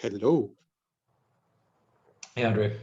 Hello. Hey, Andre.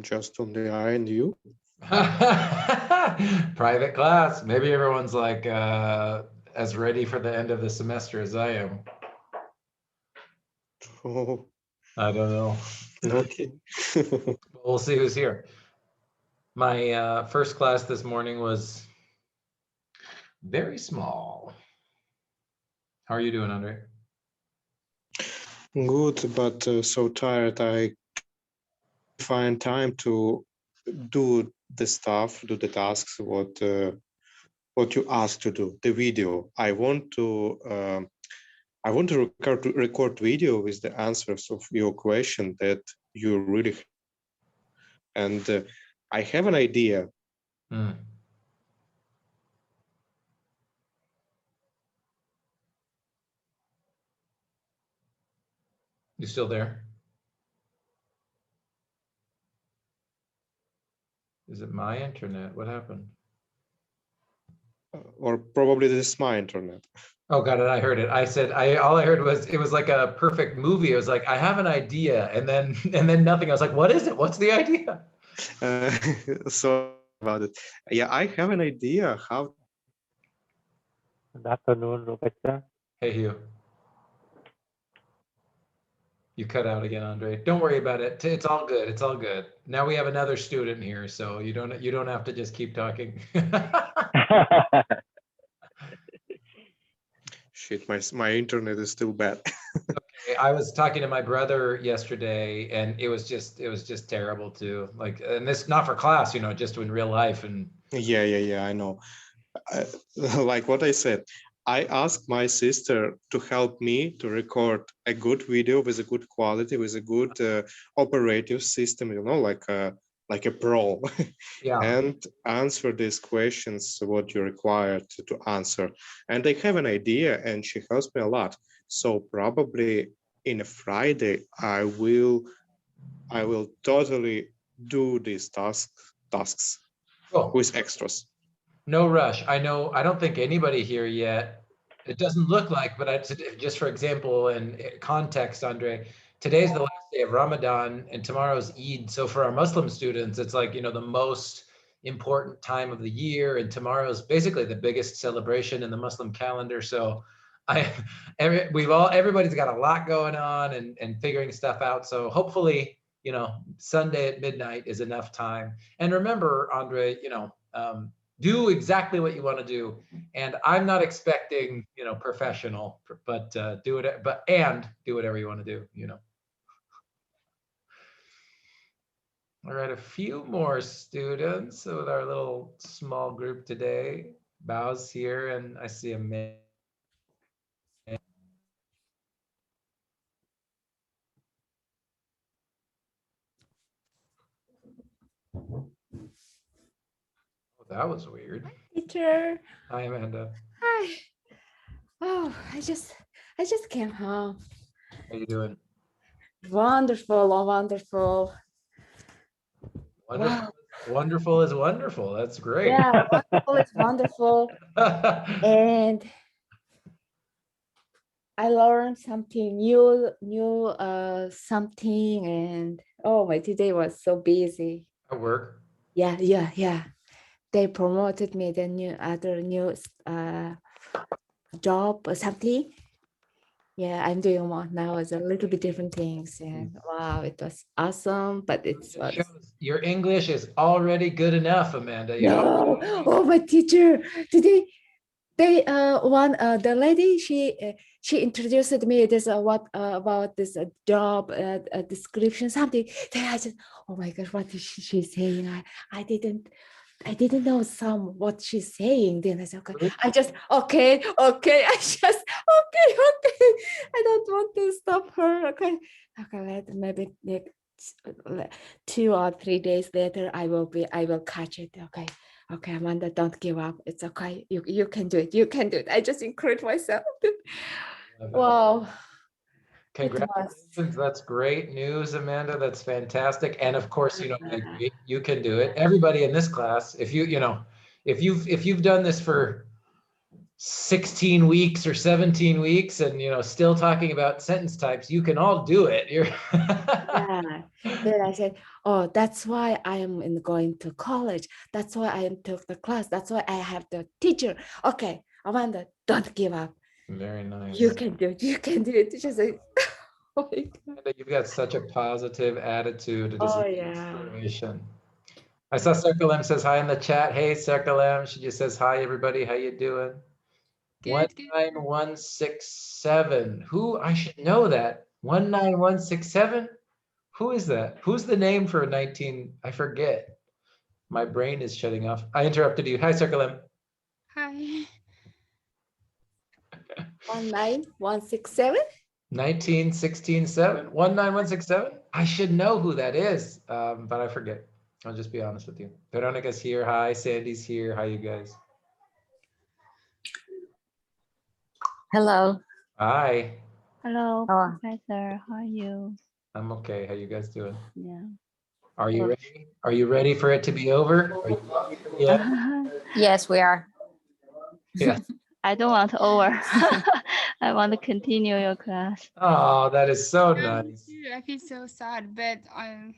Just on the I and you. Private class. Maybe everyone's like as ready for the end of the semester as I am. Oh, I don't know. okay. We'll see who's here. My first class this morning was very small. How are you doing, Andre? Good, but so tired. I find time to do the stuff, do the tasks, what you asked to do, the video. I want to record video with the answers of your question that you really, and I have an idea. You still there? Is it my internet? What happened? Or probably this is my internet. Oh, got it. I heard it. I said, all I heard was, it was like a perfect movie. It was like, I have an idea, and then nothing. I was like, what is it? What's the idea? So about it. Yeah, I have an idea how. Good afternoon, Rebecca. Hey, Hugh. You cut out again, Andre. Don't worry about it. It's all good. It's all good. Now we have another student here, so you don't have to just keep talking. Shit, my internet is still bad. Okay, I was talking to my brother yesterday, and it was just terrible too. Like, and this not for class, just in real life. And Yeah, I know. Like what I said, I asked my sister to help me to record a good video with a good quality, with a good operative system, like a pro, yeah, and answer these questions what you required to answer. And I have an idea, and she helps me a lot. So probably in a Friday, I will totally do these tasks cool. with extras. No rush. I know, I don't think anybody here yet. It doesn't look like, but just for example and context, Andre, today's the last day of Ramadan and tomorrow's Eid. So for our Muslim students, it's like, the most important time of the year, and tomorrow's basically the biggest celebration in the Muslim calendar. So everybody's got a lot going on and figuring stuff out. So hopefully, Sunday at midnight is enough time. And remember, Andre, do exactly what you want to do. And I'm not expecting, professional, but do it, and do whatever you want to do, All right, a few more students with our little small group today. Bow's here, and I see a man. That was weird. Teacher. Hi, Amanda. Hi. Oh, I just came home. How you doing? Wonderful, oh, wonderful. Wonderful. Wow. Wonderful is wonderful. That's great. Yeah, wonderful is wonderful. And I learned something new, something, and oh, my today was so busy. At work? Yeah. They promoted me the new job or something. Yeah, I'm doing more now. It's a little bit different things, and wow, it was awesome. But it It was shows your English is already good enough, Amanda. You know? no. Oh, my teacher today. The lady she introduced me this what about this job description something. Then I just, oh my gosh, what is she saying? I didn't know some what she's saying. Then I said, okay, Really? I just okay. I just okay. I don't want to stop her. Okay, let maybe like 2 or 3 days later I will catch it. Okay, Amanda, don't give up. It's okay. You can do it. You can do it. I just encourage myself. Love it. Wow. It was. Congratulations. That's great news, Amanda. That's fantastic. And of course, you know, I agree. You can do it. Everybody in this class, if you've done this for 16 weeks or 17 weeks and still talking about sentence types, you can all do it. Yeah. Then I said, oh, that's why I am going to college. That's why I took the class. That's why I have the teacher. Okay, Amanda, don't give up. Very nice. You can do it. You can do it. Just like, oh my God. Amanda, you've got such a positive attitude. It is Oh, an yeah. inspiration. I saw Circle says hi in the chat. Hey, Circle she just says hi, everybody. How you doing? Good, good. 19167. Who? I should know that. 19167. Who is that? Who's the name for 19? I forget. My brain is shutting off. I interrupted you. Hi, Circle M. Hi. 19167. 19167. 19167. I should know who that is, but I forget. I'll just be honest with you. Veronica's here. Hi, Sandy's here. Hi, you guys. Hello. Hi. Hello, Oh. Professor. How are you? I'm okay. How you guys doing? Yeah. Are you ready? Are you ready for it to be over? Are you yeah. Yes, we are. Yeah. I don't want over. I want to continue your class. Oh, that is so Yeah, me nice. too. I feel so sad, but I'm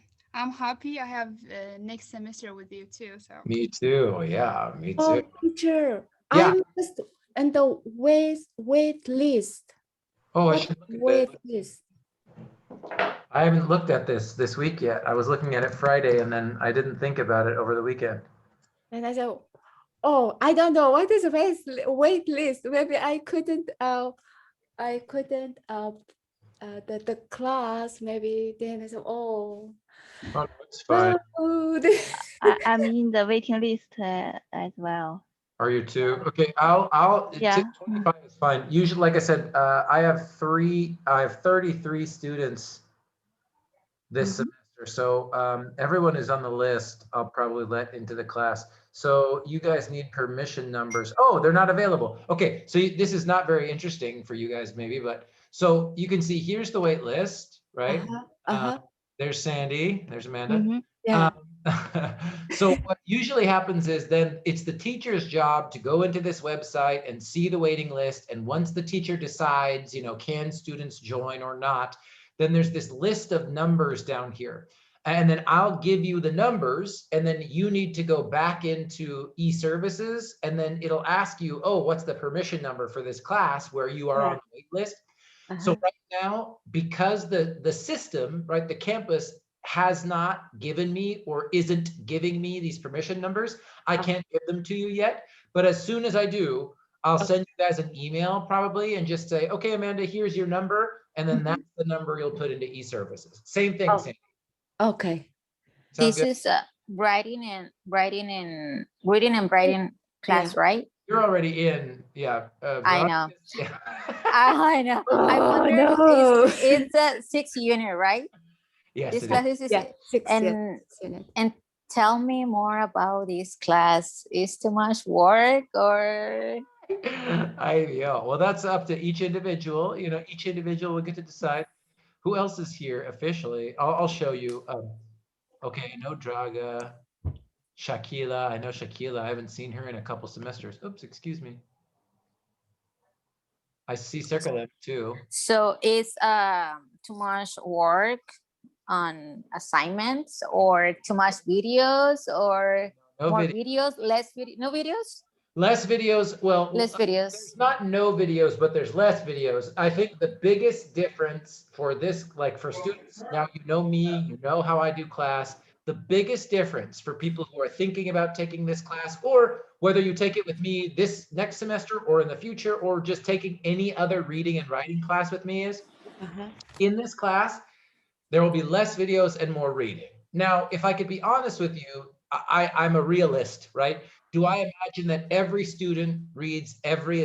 happy I have next semester with you too. So Me too. Yeah, me too. Oh, teacher, Yeah. I'm just in the wait list. Oh, I What should look at wait this. list? I haven't looked at this week yet. I was looking at it Friday and then I didn't think about it over the weekend. And I said, oh, I don't know what is a wait list. Maybe I couldn't the class maybe. Then I said, oh, Oh, it's fine. oh. I'm in the waiting list as well. Are you too? Okay, I'll Yeah. 25 is fine. Usually, like I said, I have 33 students this semester. So everyone is on the list. I'll probably let into the class. So you guys need permission numbers. Oh, they're not available. Okay, so this is not very interesting for you guys maybe, but so you can see here's the wait list, right? There's Sandy, there's Amanda. Mhm. Yeah. So what usually happens is then it's the teacher's job to go into this website and see the waiting list. And once the teacher decides, can students join or not, then there's this list of numbers down here. And then I'll give you the numbers and then you need to go back into e-services and then it'll ask you, oh, what's the permission number for this class where you are on the wait list? So right now, because the system, right, the campus has not given me or isn't giving me these permission numbers, I can't give them to you yet. But as soon as I do, I'll send you guys an email probably and just say, okay, Amanda, here's your number. And then that's the number you'll put into e-services. Same thing, Sandy. Okay. Sound This good? is a reading and writing class, right? You're already in, yeah. I know. Yeah. I know. I Oh, wonder, no. it's a 6th unit, right? Yes, This it class is Yeah, 6 and unit. and tell me more about this class. Is too much work or? Well, that's up to each individual. Each individual will get to decide. Who else is here officially? I'll show you. Okay, no Draga. Shakila, I know Shakila. I haven't seen her in a couple semesters. Oops, excuse me. I see Circle too. So it's too much work on assignments or too much videos or No more video. videos, less video, no videos? Less videos, well, Less videos. there's not no videos, but there's less videos. I think the biggest difference for this, like for students, now you know me, you know how I do class. The biggest difference for people who are thinking about taking this class, or whether you take it with me this next semester or in the future, or just taking any other reading and writing class with me, is in this class, there will be less videos and more reading. Now, if I could be honest with you, I'm a realist, right? Do I imagine that every student reads every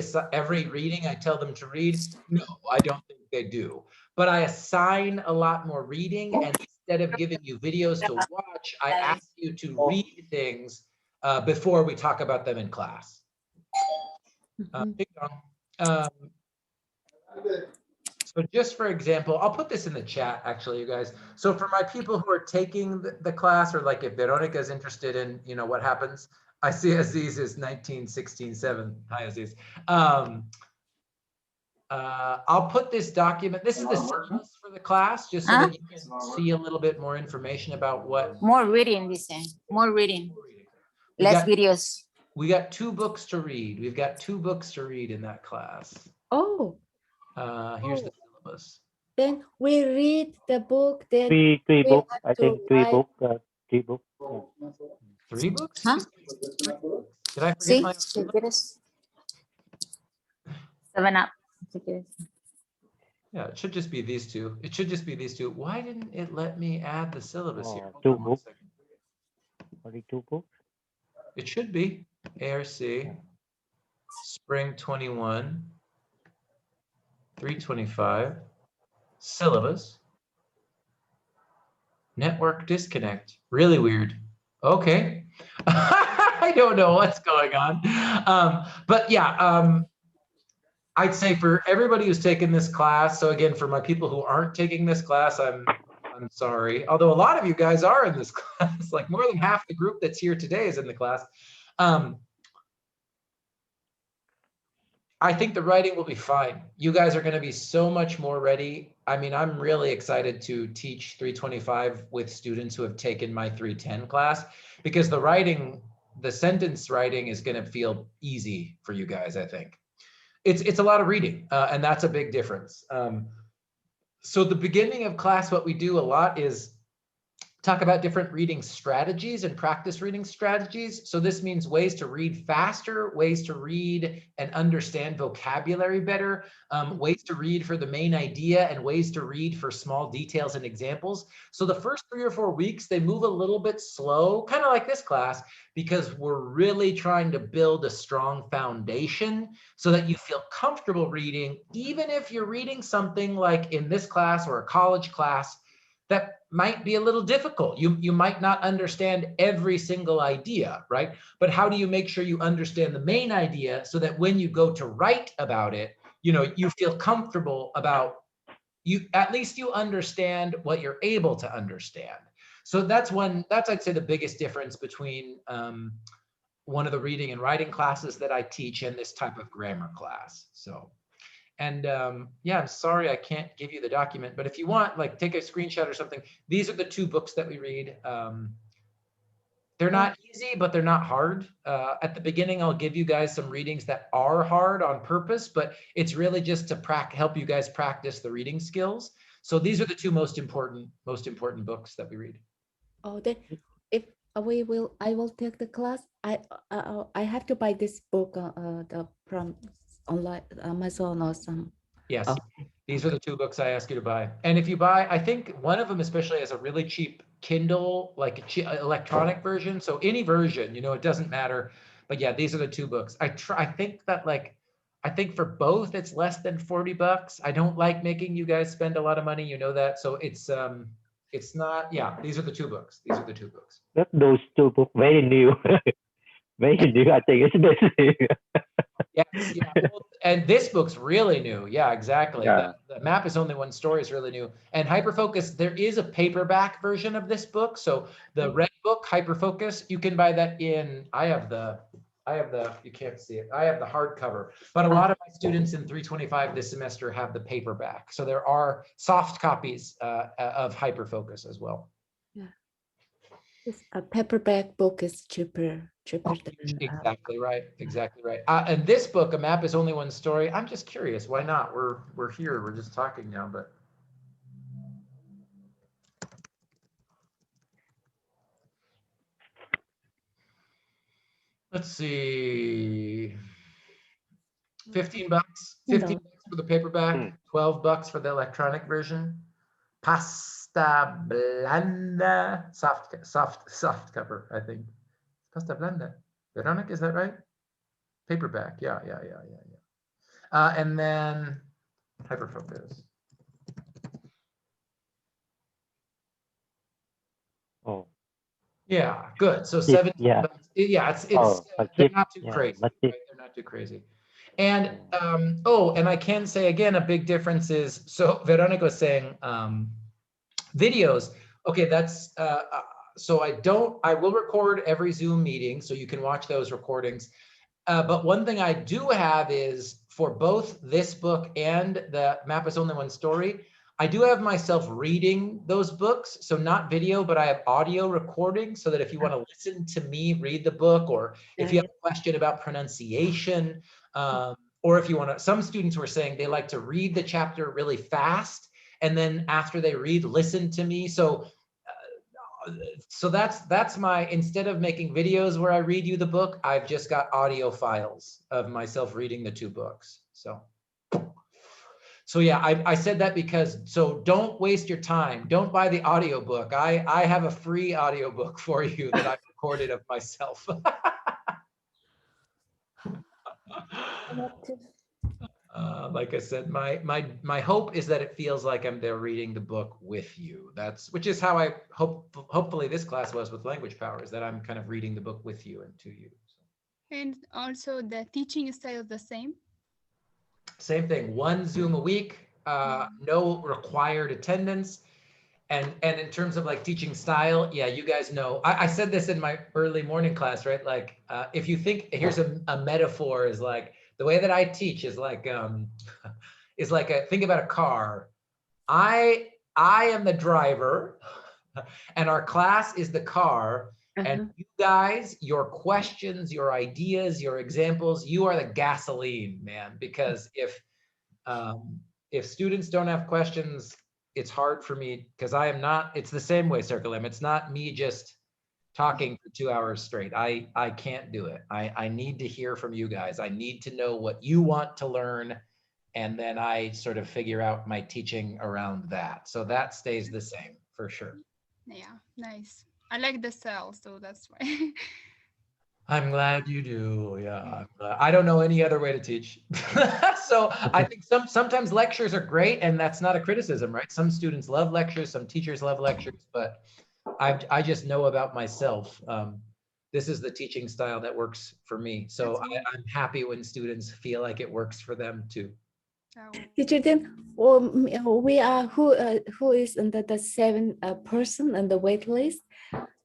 reading I tell them to read? No, I don't think they do. But I assign a lot more reading, and instead of giving you videos to watch, I ask you to read things before we talk about them in class. So just for example, I'll put this in the chat actually, you guys. So for my people who are taking the class, or like if Veronica is interested in, you know, what happens, I see Aziz is 1916-7. Hi, Aziz. I'll put this document, this is the syllabus for the class, just so that you can see a little bit more information about what. More reading, listen. More reading. Less videos. We got 2 books to read. We've got 2 books to read in that class. Oh. Here's the syllabus. Then we read the book. Then three books. I have to think three write. books. 3 books. Yeah. 3 books? Huh? Did I forget See, my? si quieres. 7-Up. Si quieres. Yeah, it should just be these 2. It should just be these 2. Why didn't it let me add the syllabus here? Hold 2 on one books. second. Only 2 books. It should be ARC, Spring 21, 325, syllabus, network disconnect. Really weird. Okay. I don't know what's going on. But yeah, I'd say for everybody who's taken this class, so again, for my people who aren't taking this class, I'm sorry. Although a lot of you guys are in this class, like more than half the group that's here today is in the class. I think the writing will be fine. You guys are going to be so much more ready. I mean, I'm really excited to teach 325 with students who have taken my 310 class, because the writing, the sentence writing is going to feel easy for you guys, I think. It's a lot of reading, and that's a big difference. So the beginning of class, what we do a lot is talk about different reading strategies and practice reading strategies. So this means ways to read faster, ways to read and understand vocabulary better, ways to read for the main idea, and ways to read for small details and examples. So the first 3 or 4 weeks, they move a little bit slow, kind of like this class, because we're really trying to build a strong foundation so that you feel comfortable reading, even if you're reading something like in this class or a college class that might be a little difficult. You might not understand every single idea, right? But how do you make sure you understand the main idea so that when you go to write about it, you know, you feel comfortable about, at least you understand what you're able to understand. So that's I'd say the biggest difference between one of the reading and writing classes that I teach and this type of grammar class. So. And yeah, I'm sorry I can't give you the document, but if you want, like, take a screenshot or something. These are the 2 books that we read. They're not easy, but they're not hard. At the beginning, I'll give you guys some readings that are hard on purpose, but it's really just to help you guys practice the reading skills. So these are the 2 most important books that we read. Oh, then if I will take the class. I have to buy this book from online Amazon or some. Yes, Oh. These are the 2 books I ask you to buy. And if you buy, I think one of them especially has a really cheap Kindle, like electronic version. So any version, you know, it doesn't matter. But yeah, these are the 2 books. I think for both it's less than $40. I don't like making you guys spend a lot of money, you know that. So it's not, yeah, these are the 2 books. These are the 2 books. Those 2 books very new. Very new, I think it's best. Yes, yeah. Well, and this book's really new. Yeah, exactly. Yeah. The map is only 1 story is really new. And Hyperfocus, there is a paperback version of this book. So the red book, Hyperfocus, you can buy that in, I have the, you can't see it. I have the hardcover, but a lot of my students in 325 this semester have the paperback. So there are soft copies of Hyperfocus as well. Yeah. A paperback book is cheaper than. Exactly right. Exactly right. And this book, A Map is Only One Story. I'm just curious. Why not? We're here. We're just talking now, but. Let's see. 15 bucks. 15 bucks for the paperback. 12 bucks for the electronic version. Pasta blanda, soft cover, I think. Pasta blanda. Veronica, is that right? Paperback. Yeah. And then hyperfocus. Oh, Yeah, good. So cheap, 17 yeah. bucks. Yeah, it's But they're cheap, not too yeah, crazy. but cheap. Right? They're not too crazy. And and I can say again, a big difference is, so Veronica was saying videos. Okay, that's so I will record every Zoom meeting, so you can watch those recordings. But one thing I do have is, for both this book and the Map is Only One Story, I do have myself reading those books. So not video, but I have audio recording, so that if you want to listen to me read the book, or if you have a question about pronunciation, or if you want to, some students were saying they like to read the chapter really fast, and then after they read, listen to me. So that's my, instead of making videos where I read you the book, I've just got audio files of myself reading the two books. So yeah, I said that because, so don't waste your time. Don't buy the audiobook. I have a free audiobook for you that I've recorded of myself. Like I said, my hope is that it feels like I'm there reading the book with you. Which is how I hopefully this class was with Language Power, is that I'm kind of reading the book with you and to you. And also the teaching style is the same? Same thing, 1 Zoom a week, no required attendance. And in terms of like teaching style, yeah, you guys know, I said this in my early morning class, right? Like, if you think, here's a metaphor, is like, the way that I teach is like, think about a car. I am the driver, and our class is the car. And you guys, your questions, your ideas, your examples, you are the gasoline, man. Because if students don't have questions, it's hard for me, because I am not, it's the same way, Circle M. It's not me just talking for 2 hours straight. I can't do it. I need to hear from you guys. I need to know what you want to learn. And then I sort of figure out my teaching around that. So that stays the same for sure. Yeah, nice. I like the style, so that's why. I'm glad you do. Yeah, I don't know any other way to teach. So I think sometimes lectures are great, and that's not a criticism, right? Some students love lectures, some teachers love lectures, but I just know about myself. This is the teaching style that works for me. So I'm happy when students feel like it works for them too. Teacher, then we are who is under the 7 person on the wait list.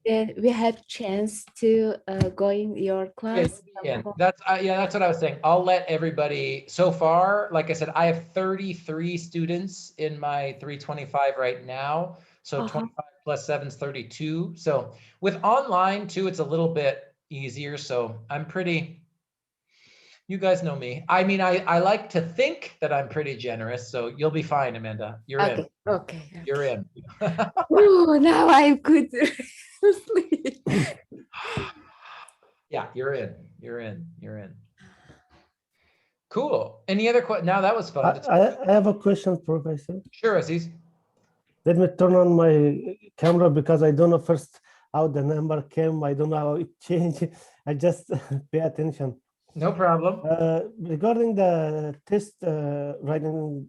Then we have chance to go in your class. Yeah, that's what I was saying. I'll let everybody. So far, like I said, I have 33 students in my 325 right now. So 25 plus 7 is 32. So with online too, it's a little bit easier. So I'm pretty. You guys know me. I mean, I like to think that I'm pretty generous, so you'll be fine, Amanda. You're in. Okay. You're in. Oh, now I could sleep. Yeah, you're in. You're in. You're in. Cool. Any other questions? Now that was fun. I have a question, Professor. Sure, Aziz. Let me turn on my camera because I don't know first how the number came. I don't know how it changed. I just pay attention. No problem. Regarding the test, writing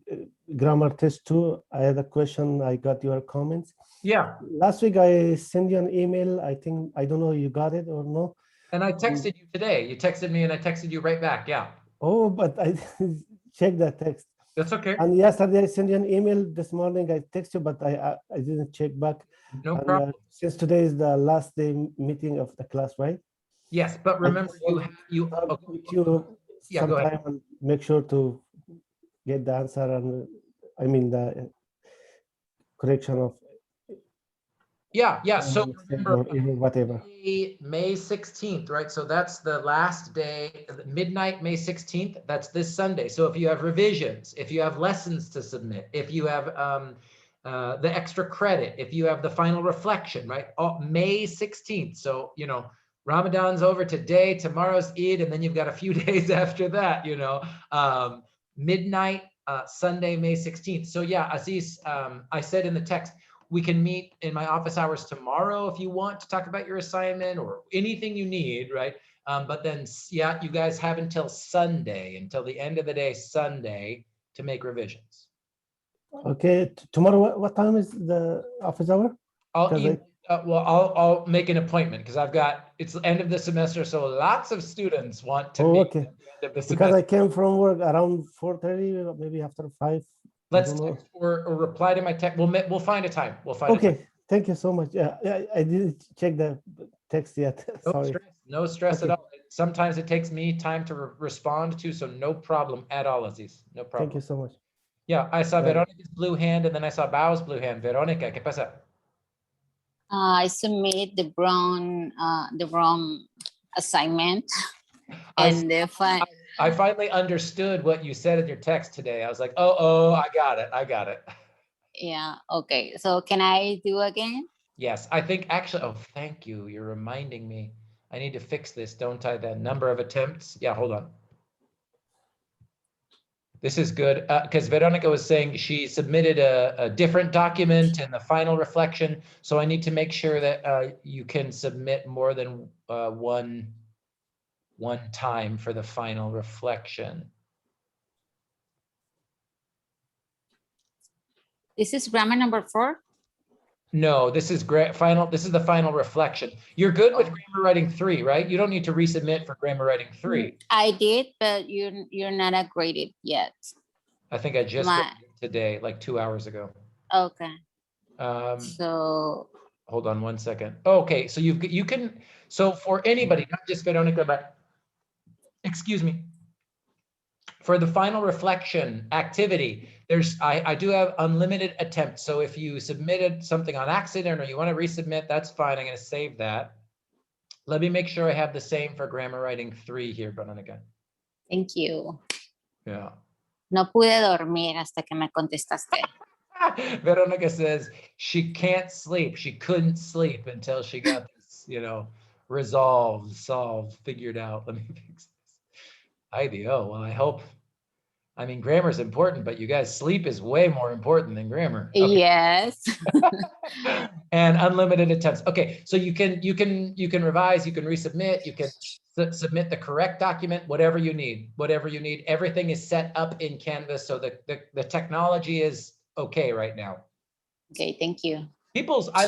grammar test 2, I had a question. I got your comments. Yeah. Last week I sent you an email. I think, I don't know you got it or no. And I texted you today. You texted me and I texted you right back. Yeah. Oh, but I checked the text. That's okay. And yesterday I sent you an email. This morning I text you, but I didn't check back. No problem. Since today is the last day meeting of the class, right? Yes, but remember you sometime and make sure to get the answer and I mean the correction of. Yeah. So remember, or whatever. May 16th, right? So that's the last day, midnight, May 16th. That's this Sunday. So if you have revisions, if you have lessons to submit, if you have the extra credit, if you have the final reflection, right? May 16th. So, you know, Ramadan's over today, tomorrow's Eid, and then you've got a few days after that, you know, midnight, Sunday, May 16th. So yeah, Aziz, I said in the text, we can meet in my office hours tomorrow if you want to talk about your assignment or anything you need, right? But then, yeah, you guys have until Sunday, until the end of the day, Sunday, to make revisions. Okay, tomorrow, what time is the office hour? I'll make an appointment because it's the end of the semester, so lots of students want to meet okay. at the end of the semester. Because I came from work around 4:30, maybe after 5. Let's text or reply to my text. We'll find a time. We'll find a time. Thank you so much. Yeah, I didn't check the text yet. Sorry. No stress at all. Sometimes it takes me time to respond to, so no problem at all, Aziz. No problem. Thank you so much. Yeah, I saw Veronica's blue hand and then I saw Bao's blue hand. Veronica, ¿qué pasa? I submit the wrong assignment, and I finally understood what you said in your text today. I was like, oh, I got it. Yeah, okay. So can I do again? Yes, I think actually, oh, thank you. You're reminding me. I need to fix this, don't I? The number of attempts. Yeah, hold on. This is good because Veronica was saying she submitted a different document in the final reflection. So I need to make sure that you can submit more than one time for the final reflection. This is grammar number 4? No, this is This is the final reflection. You're good with grammar writing 3, right? You don't need to resubmit for grammar writing 3. I did, but you're not graded yet. I think I just got it today, like 2 hours ago. Okay. So hold on one second. Okay, so you can. So for anybody, not just Veronica, but excuse me. For the final reflection activity, I do have unlimited attempts. So if you submitted something on accident or you want to resubmit, that's fine. I'm going to save that. Let me make sure I have the same for grammar writing 3 here, Veronica. Thank you. Yeah. No pude dormir hasta que me contestaste. Veronica says she can't sleep. She couldn't sleep until she got this, you know, resolved, solved, figured out. Let me fix this. IDO. Well, I hope. I mean, grammar is important, but you guys, sleep is way more important than grammar. Okay. Yes. And unlimited attempts. Okay, so you can revise, you can resubmit, you can submit the correct document, whatever you need. Everything is set up in Canvas, so the technology is okay right now. Okay, thank you. I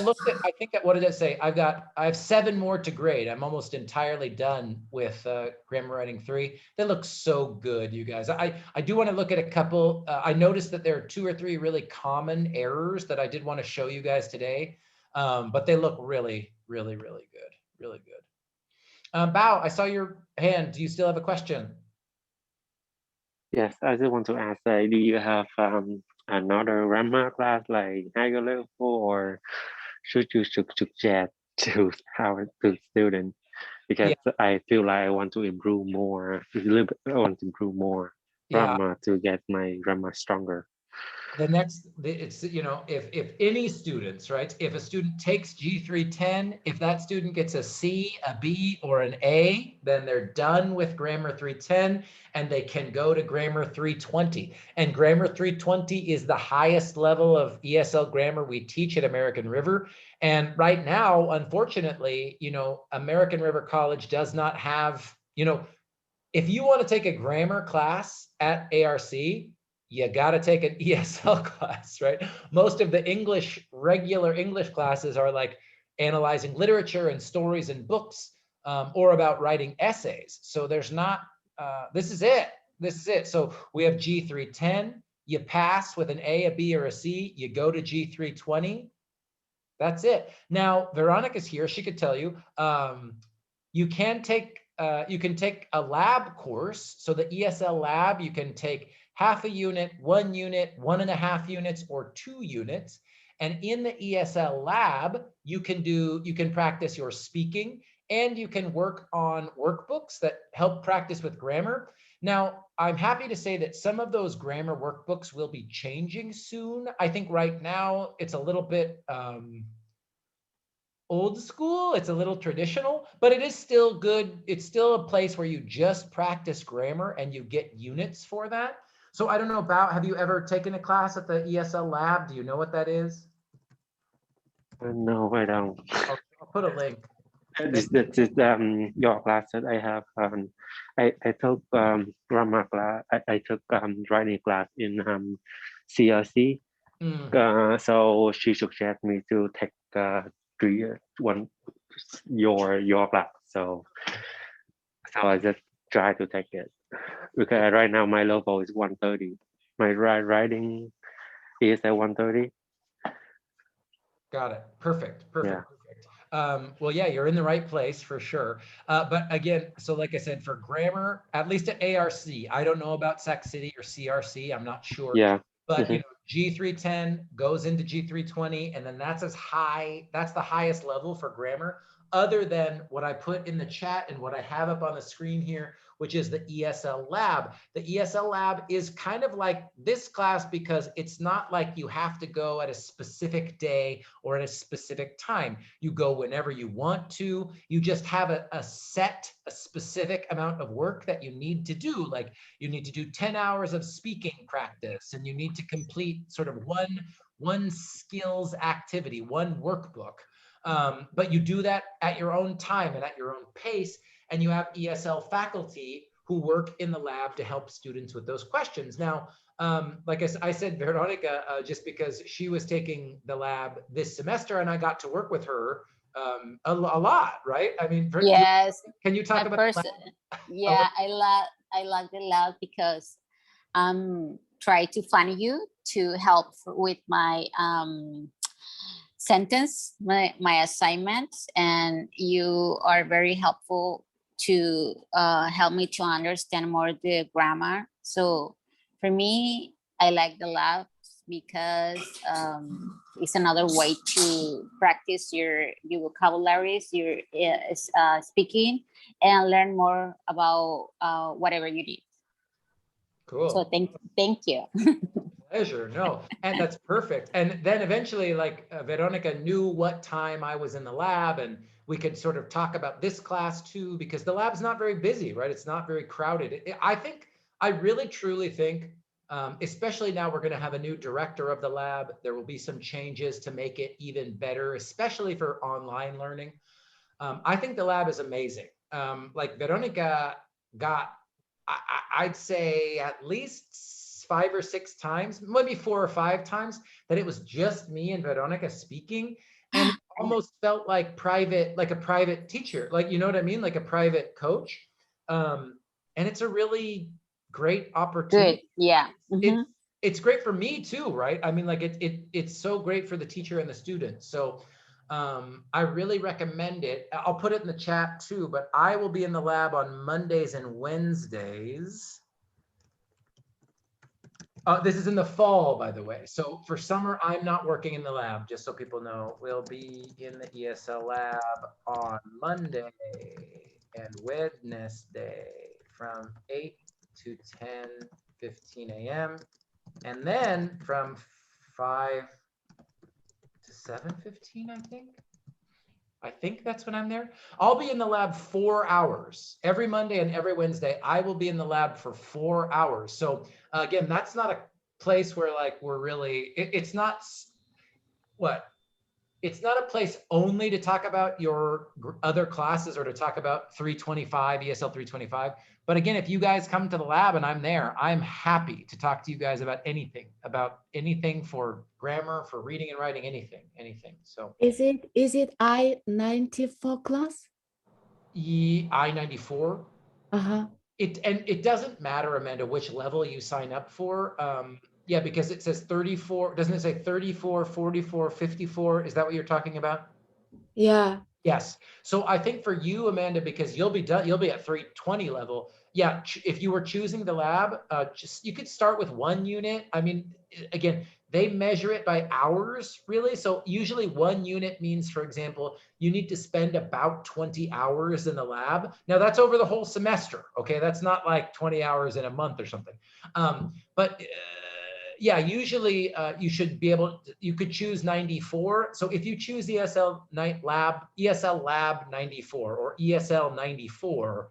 think what did it say? I have 7 more to grade. I'm almost entirely done with grammar writing 3. They look so good, you guys. I do want to look at a couple. I noticed that there are 2 or 3 really common errors that I did want to show you guys today, but they look really, really, really good. Really good. Bao, I saw your hand. Do you still have a question? Yes, I just want to ask, do you have another grammar class like higher level, or should you suggest to our students? Because I feel like I want to improve more, grammar to get my grammar stronger. It's, you know, if any students, right, if a student takes G310, if that student gets a C, a B, or an A, then they're done with grammar 310 and they can go to grammar 320. And grammar 320 is the highest level of ESL grammar we teach at American River. And right now, unfortunately, you know, American River College does not have, you know, if you want to take a grammar class at ARC, you got to take an ESL class, right? Most of the regular English classes are like analyzing literature and stories and books, or about writing essays. So there's not, this is it. So we have G310, you pass with an A, a B, or a C, you go to G320. That's it. Now, Veronica's here, she could tell you, you can take a lab course. So the ESL lab, you can take half a unit, 1 unit, 1.5 units, or 2 units. And in the ESL lab, you can practice your speaking, and you can work on workbooks that help practice with grammar. Now, I'm happy to say that some of those grammar workbooks will be changing soon. I think right now it's a little bit old school, it's a little traditional, but it is still good. It's still a place where you just practice grammar and you get units for that. So I don't know about, have you ever taken a class at the ESL lab? Do you know what that is? No, I don't. I'll put a link. This is your class that I have. I took grammar class. I took writing class in CRC. So she suggested me to take your class. So I just try to take it because right now my level is 130. My writing is at 130. Got it. Perfect. Perfect. Yeah. Perfect. Well, yeah, you're in the right place for sure. But again, so like I said, for grammar, at least at ARC, I don't know about Sac City or CRC. I'm not sure. Yeah. But you know, G310 goes into G320, and then that's as high. That's the highest level for grammar, other than what I put in the chat and what I have up on the screen here, which is the ESL lab. The ESL lab is kind of like this class because it's not like you have to go at a specific day or at a specific time. You go whenever you want to. You just have a specific amount of work that you need to do. Like you need to do 10 hours of speaking practice, and you need to complete sort of one skills activity, one workbook. But you do that at your own time and at your own pace. And you have ESL faculty who work in the lab to help students with those questions. Now, like I said, Veronica, just because she was taking the lab this semester and I got to work with her a lot, right? I mean, yes. Can you talk about first? Yeah, I love the lab because try to find you to help with my sentence, my assignments, and you are very helpful to help me to understand more the grammar. So for me, I like the lab because it's another way to practice your vocabularies, your speaking, and learn more about whatever you need. Cool. So thank you. Pleasure. No, and that's perfect. And then eventually, like Veronica knew what time I was in the lab, and we could sort of talk about this class too, because the lab's not very busy, right? It's not very crowded. I really truly think, especially now we're going to have a new director of the lab. There will be some changes to make it even better, especially for online learning. I think the lab is amazing. Like Veronica got, I'd say at least 5 or 6 times, maybe 4 or 5 times, that it was just me and Veronica speaking, and it almost felt like a private teacher, like, you know what I mean, like a private coach. And it's a really great opportunity. Good. Yeah. It's great for me too, right? I mean, like it's so great for the teacher and the student. So I really recommend it. I'll put it in the chat too, but I will be in the lab on Mondays and Wednesdays. This is in the fall, by the way. So for summer, I'm not working in the lab, just so people know. We'll be in the ESL lab on Monday and Wednesday from 8 to 10:15 a.m. And then from 5 to 7:15, I think that's when I'm there. I'll be in the lab 4 hours. Every Monday and every Wednesday, I will be in the lab for 4 hours. So again, that's not a place where like we're really, it's not it's not a place only to talk about your other classes or to talk about 325, ESL 325. But again, if you guys come to the lab and I'm there, I'm happy to talk to you guys about anything for grammar, for reading and writing, anything. So is it I-94 class? I-94. Uh-huh. It doesn't matter, Amanda, which level you sign up for. Yeah, because it says 34. Doesn't it say 34, 44, 54? Is that what you're talking about? Yeah. Yes. So I think for you, Amanda, because you'll be at 320 level. Yeah. If you were choosing the lab, you could start with 1 unit. I mean, again, they measure it by hours, really. So usually 1 unit means, for example, you need to spend about 20 hours in the lab. Now that's over the whole semester, okay? That's not like 20 hours in a month or something. But yeah, usually you should be able to, you could choose 94. So if you choose ESL Lab 94 or ESL 94,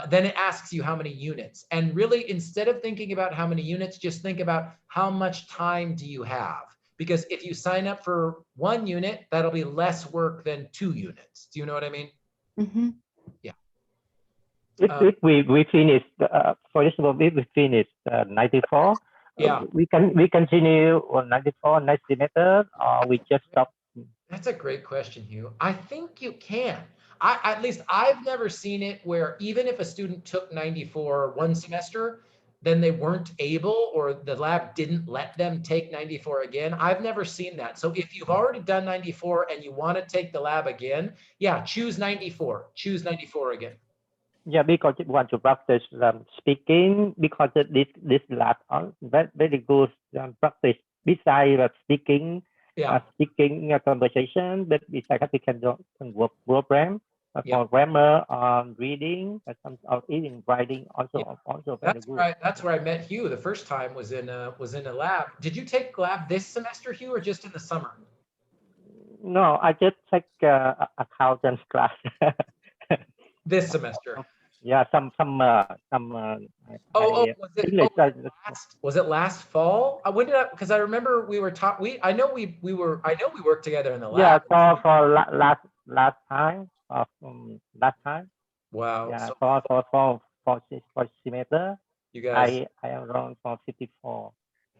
then it asks you how many units. And really, instead of thinking about how many units, just think about how much time do you have? Because if you sign up for 1 unit, that'll be less work than 2 units. Do you know what I mean? Mm-hmm. Yeah. If we finish, for example, if we finish 94, yeah, we continue on 94 next semester, or we just stop. That's a great question, Hugh. I think you can. At least I've never seen it where even if a student took 94 1 semester, then they weren't able or the lab didn't let them take 94 again. I've never seen that. So if you've already done 94 and you want to take the lab again, yeah, choose 94. Choose 94 again. Yeah, because you want to practice speaking, because this lab are very good practice besides speaking. Yeah. Speaking conversation, but besides that, we can do work program Yeah. for grammar, reading, some even writing. Also, Yeah. also very good. That's where I met Hugh the first time was in a lab. Did you take lab this semester, Hugh, or just in the summer? No, I just take accountant class. This semester. Yeah, some was it last fall? When did I? Because I remember we were taught. I know we worked together in the lab. Yeah, for last time. Last time. Wow. Yeah, So for semester. You guys. I am around for 54.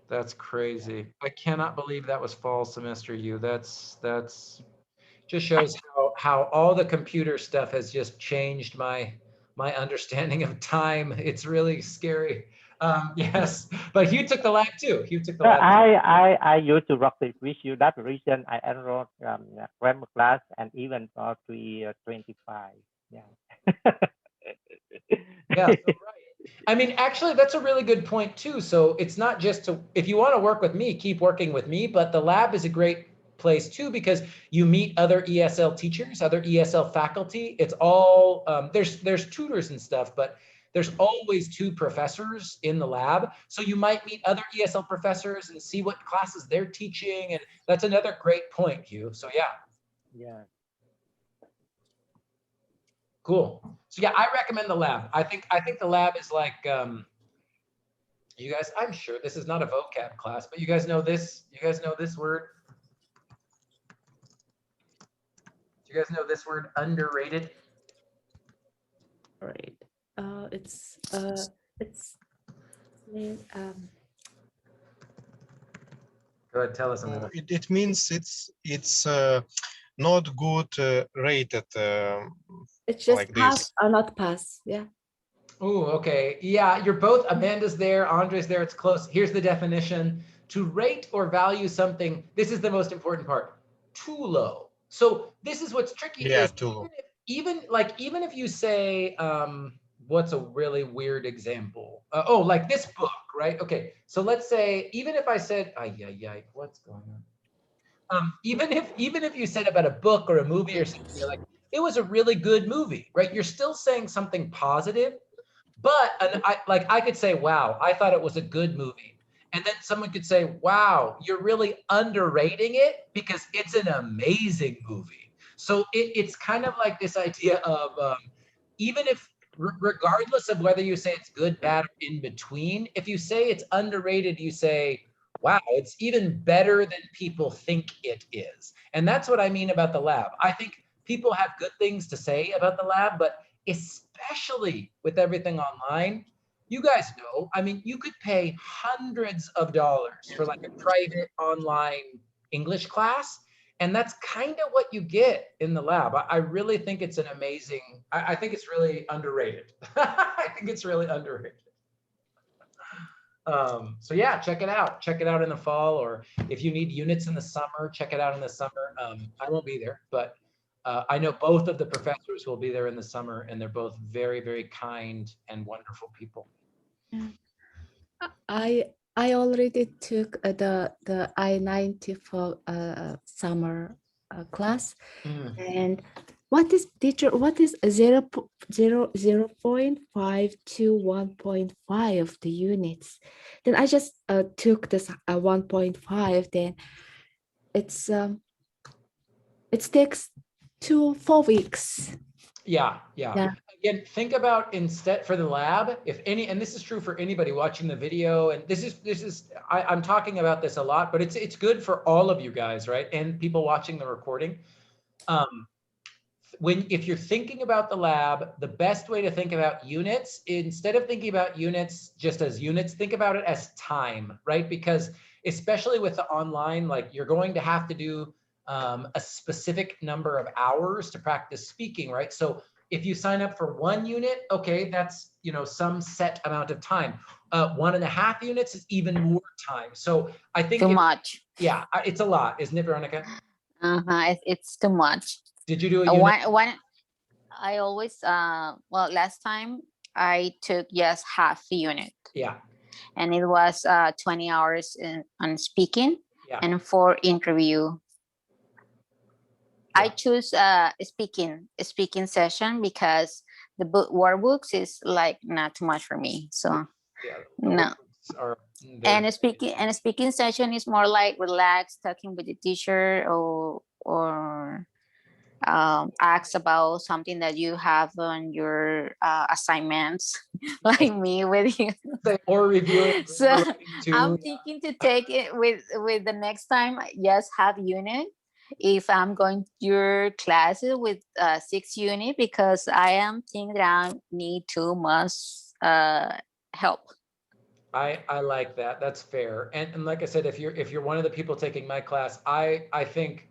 That's crazy. I cannot believe that was fall semester. That's just shows how all the computer stuff has just changed my understanding of time. It's really scary. Yes, but Hugh took the lab too. Hugh took the lab. I used to practice with you. That reason I enrolled grammar class and even for 325. Yeah. Yeah, so right. I mean, actually, that's a really good point too. So it's not just if you want to work with me, keep working with me, but the lab is a great place too because you meet other ESL teachers, other ESL faculty. It's all there's tutors and stuff, but there's always 2 professors in the lab. So you might meet other ESL professors and see what classes they're teaching, and that's another great point, Hugh. So yeah. Yeah. Cool. So yeah, I recommend the lab. I think the lab is like you guys, I'm sure this is not a vocab class, but you guys know this. You guys know this word? Do you guys know this word, underrated? Right. It's Go ahead, tell us. It means it's not good rated. It's just like pass this. or not pass. Yeah. Oh, okay. Yeah, you're both. Amanda's there. Andre's there. It's close. Here's the definition: to rate or value something. This is the most important part. Too low. So this is what's tricky. Yeah, is too low. Even if you say, what's a really weird example? Like this book, right? Okay. So let's say, even if I said, what's going on? Even if you said about a book or a movie or something, you're like, it was a really good movie, right? You're still saying something positive. But I could say, wow, I thought it was a good movie. And then someone could say, wow, you're really underrating it because it's an amazing movie. So it's kind of like this idea of even if, regardless of whether you say it's good, bad, or in between, if you say it's underrated, you say, wow, it's even better than people think it is. And that's what I mean about the lab. I think people have good things to say about the lab, but especially with everything online, you guys know, I mean, you could pay hundreds of dollars for like a private online English class. And that's kind of what you get in the lab. I really think it's an amazing, I think it's really underrated. I think it's really underrated. So yeah, check it out. Check it out in the fall, or if you need units in the summer, check it out in the summer. I won't be there, but I know both of the professors will be there in the summer, and they're both very, very kind and wonderful people. I already took the I-90 for summer class. Mm. And what is teacher? What is 0.5 to 1.5 of the units? Then I just took this 1.5. Then it takes 4 weeks. Yeah. Yeah. Again, think about instead for the lab, if any, and this is true for anybody watching the video, and this is I'm talking about this a lot, but it's good for all of you guys, right? And people watching the recording. If you're thinking about the lab, the best way to think about units, instead of thinking about units just as units, think about it as time, right? Because especially with the online, like you're going to have to do a specific number of hours to practice speaking, right? So if you sign up for 1 unit, okay, that's, you know, some set amount of time. 1.5 units is even more time. So I think Too much. yeah, it's a lot, isn't it, Veronica? It's too much. Did you do a unit? I always well, last time I took just half a unit. Yeah. And it was 20 hours on speaking, yeah. and 4 interview. I choose a speaking session because the workbooks is like not too much for me. So no. And a speaking session is more like relaxed, talking with the teacher, or ask about something that you have on your assignments, like me with you. Or reviewing. So I'm thinking to take it with the next time, just have unit. If I'm going to your classes with 6 unit, because I am thinking that I need 2 months help. I like that. That's fair. And like I said, if you're one of the people taking my class, I think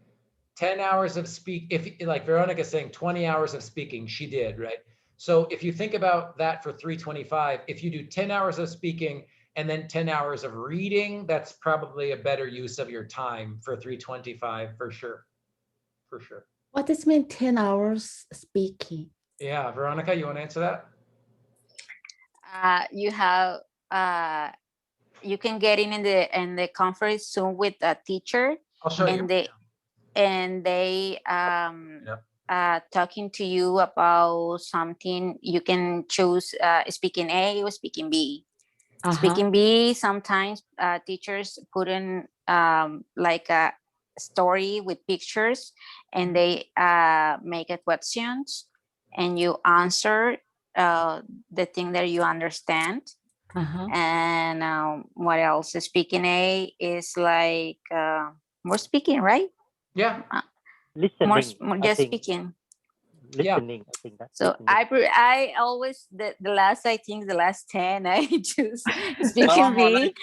10 hours of if like Veronica saying 20 hours of speaking, she did, right? So if you think about that for 325, if you do 10 hours of speaking and then 10 hours of reading, that's probably a better use of your time for 325 for sure. For sure. What does mean 10 hours speaking? Yeah, Veronica, you want to answer that? You have you can get in the conference Zoom with a teacher. I'll show you. And they talking to you about something. You can choose speaking A or speaking B. Speaking B, sometimes teachers put in like a story with pictures, and they make it questions, and you answer the thing that you understand. And what else? Speaking A is like more speaking, right? Yeah. Listening. More just speaking. Listening. I think that's so. listening. I always the last 10 I choose speaking B.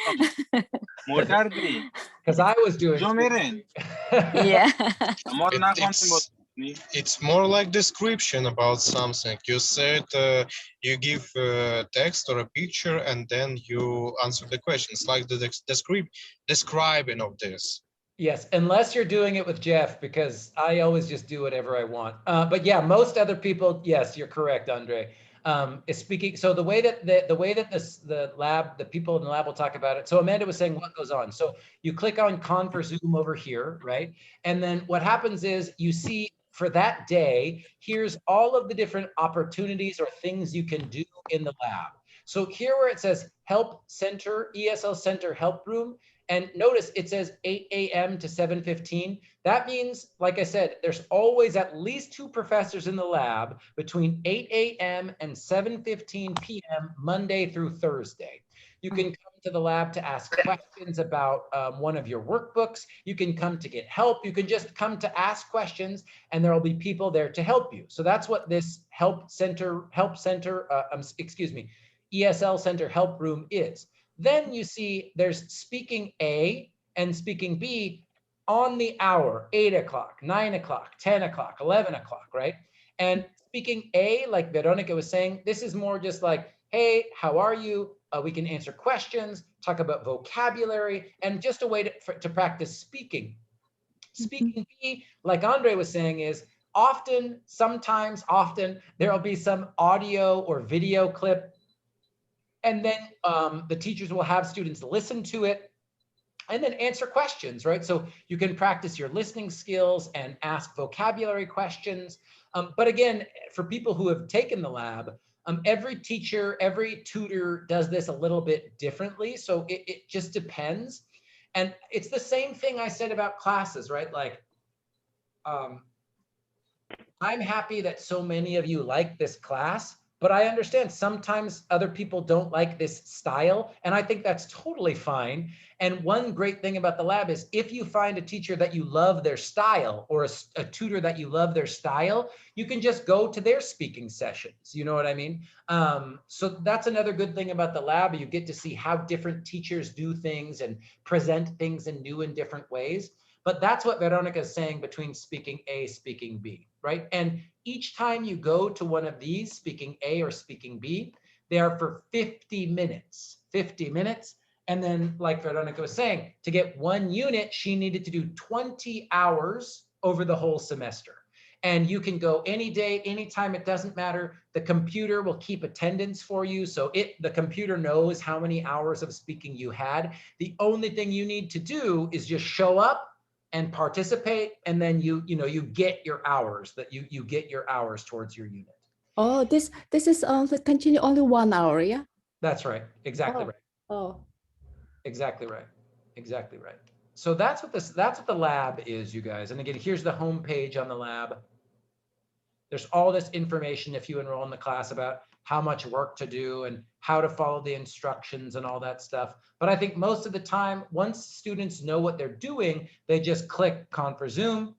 Because I was doing. Yeah. It's more like description about something. You said you give text or a picture, and then you answer the questions, like the describing of this. Yes, unless you're doing it with Jeff, because I always just do whatever I want. But yeah, most other people, yes, you're correct, Andre. Is speaking. So the way that the people in the lab will talk about it. So Amanda was saying what goes on. So you click on Con for Zoom over here, right? And then what happens is you see for that day, here's all of the different opportunities or things you can do in the lab. So here where it says Help Center, ESL Center Help Room, and notice it says 8 a.m. to 7:15. That means, like I said, there's always at least 2 professors in the lab between 8 a.m. and 7:15 p.m. Monday through Thursday. You can come to the lab to ask questions about one of your workbooks. You can come to get help. You can just come to ask questions, and there will be people there to help you. So that's what this ESL Center Help Room is. Then you see there's speaking A and speaking B on the hour, 8 o'clock, 9 o'clock, 10 o'clock, 11 o'clock, right? And speaking A, like Veronica was saying, this is more just like, hey, how are you? We can answer questions, talk about vocabulary, and just a way to practice speaking. Speaking B, like Andre was saying, is often, there will be some audio or video clip And then the teachers will have students listen to it and then answer questions, right? So you can practice your listening skills and ask vocabulary questions. But again, for people who have taken the lab, every teacher, every tutor does this a little bit differently. So it just depends. And it's the same thing I said about classes, right? Like, I'm happy that so many of you like this class, but I understand sometimes other people don't like this style, and I think that's totally fine. And one great thing about the lab is if you find a teacher that you love their style, or a tutor that you love their style, you can just go to their speaking sessions. You know what I mean? So that's another good thing about the lab. You get to see how different teachers do things and present things in new and different ways. But that's what Veronica is saying between speaking A, speaking B, right? And each time you go to one of these, speaking A or speaking B, they are for 50 minutes, 50 minutes. And then like Veronica was saying, to get one unit, she needed to do 20 hours over the whole semester. And you can go any day, anytime, it doesn't matter. The computer will keep attendance for you. So the computer knows how many hours of speaking you had. The only thing you need to do is just show up and participate, and then you get your hours, that you get your hours towards your unit. Oh, this is only continue only 1 hour, yeah? That's right. Exactly right. Oh. Exactly right. Exactly right. So that's what the lab is, you guys. And again, here's the home page on the lab. There's all this information if you enroll in the class about how much work to do and how to follow the instructions and all that stuff. But I think most of the time, once students know what they're doing, they just click Confer Zoom.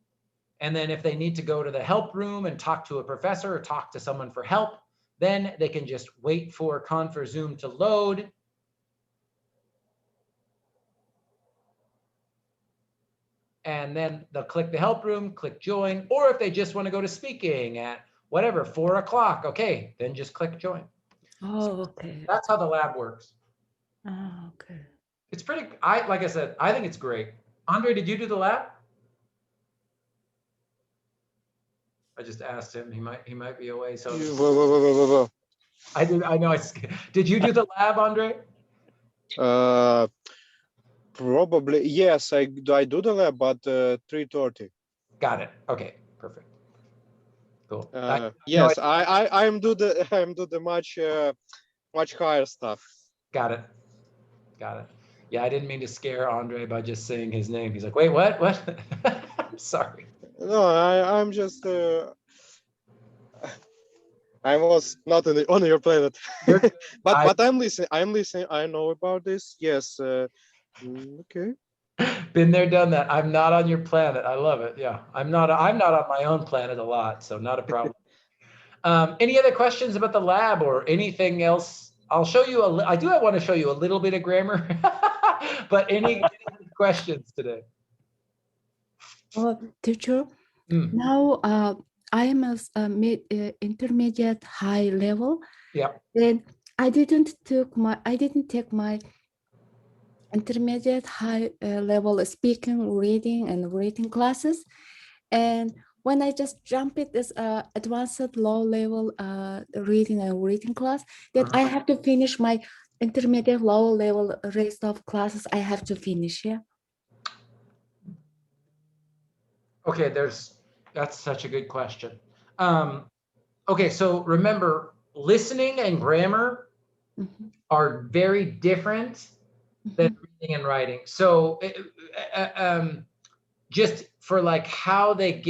And then if they need to go to the help room and talk to a professor or talk to someone for help, then they can just wait for Confer Zoom to load. And then they'll click the help room, click join, or if they just want to go to speaking at whatever, 4 o'clock, okay, then just click join. Oh, okay. That's how the lab works. Oh, okay. It's pretty, like I said, I think it's great. Andre, did you do the lab? I just asked him, he might be away, so. Whoa. I know, did you do the lab, Andre? Probably, yes, I do the lab, but 3:30. Got it. Okay, perfect. Cool. Yes, no, I'm do the much higher stuff. Got it. Got it. Yeah, I didn't mean to scare Andre by just saying his name. He's like, wait, what? Sorry. No, I'm just I was not on your planet. but I'm listening. I know about this. Yes. Okay. Been there, done that. I'm not on your planet. I love it. Yeah, I'm not on my own planet a lot, so not a problem. Any other questions about the lab or anything else? I'll show you I want to show you a little bit of grammar, but any questions today? Oh, teacher, now I am a intermediate high level. Yeah. Then I didn't take my intermediate high level speaking, reading, and writing classes. And when I just jump it as advanced low level reading and writing class, then I have to finish my intermediate low level rest of classes. I have to finish, yeah. Okay, that's such a good question. Okay, so remember, listening and grammar are very different than reading and writing. So just for like how they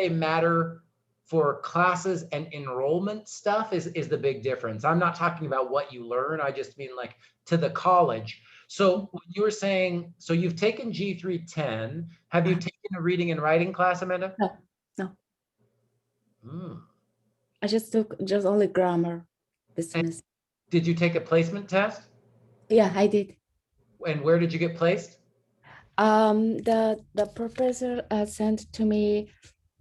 matter for classes and enrollment stuff is the big difference. I'm not talking about what you learn. I just mean like to the college. So when you were saying, so you've taken G310, have you taken a reading and writing class, Amanda? No. I just took only grammar this semester. Did you take a placement test? Yeah, I did. And where did you get placed? The professor sent to me.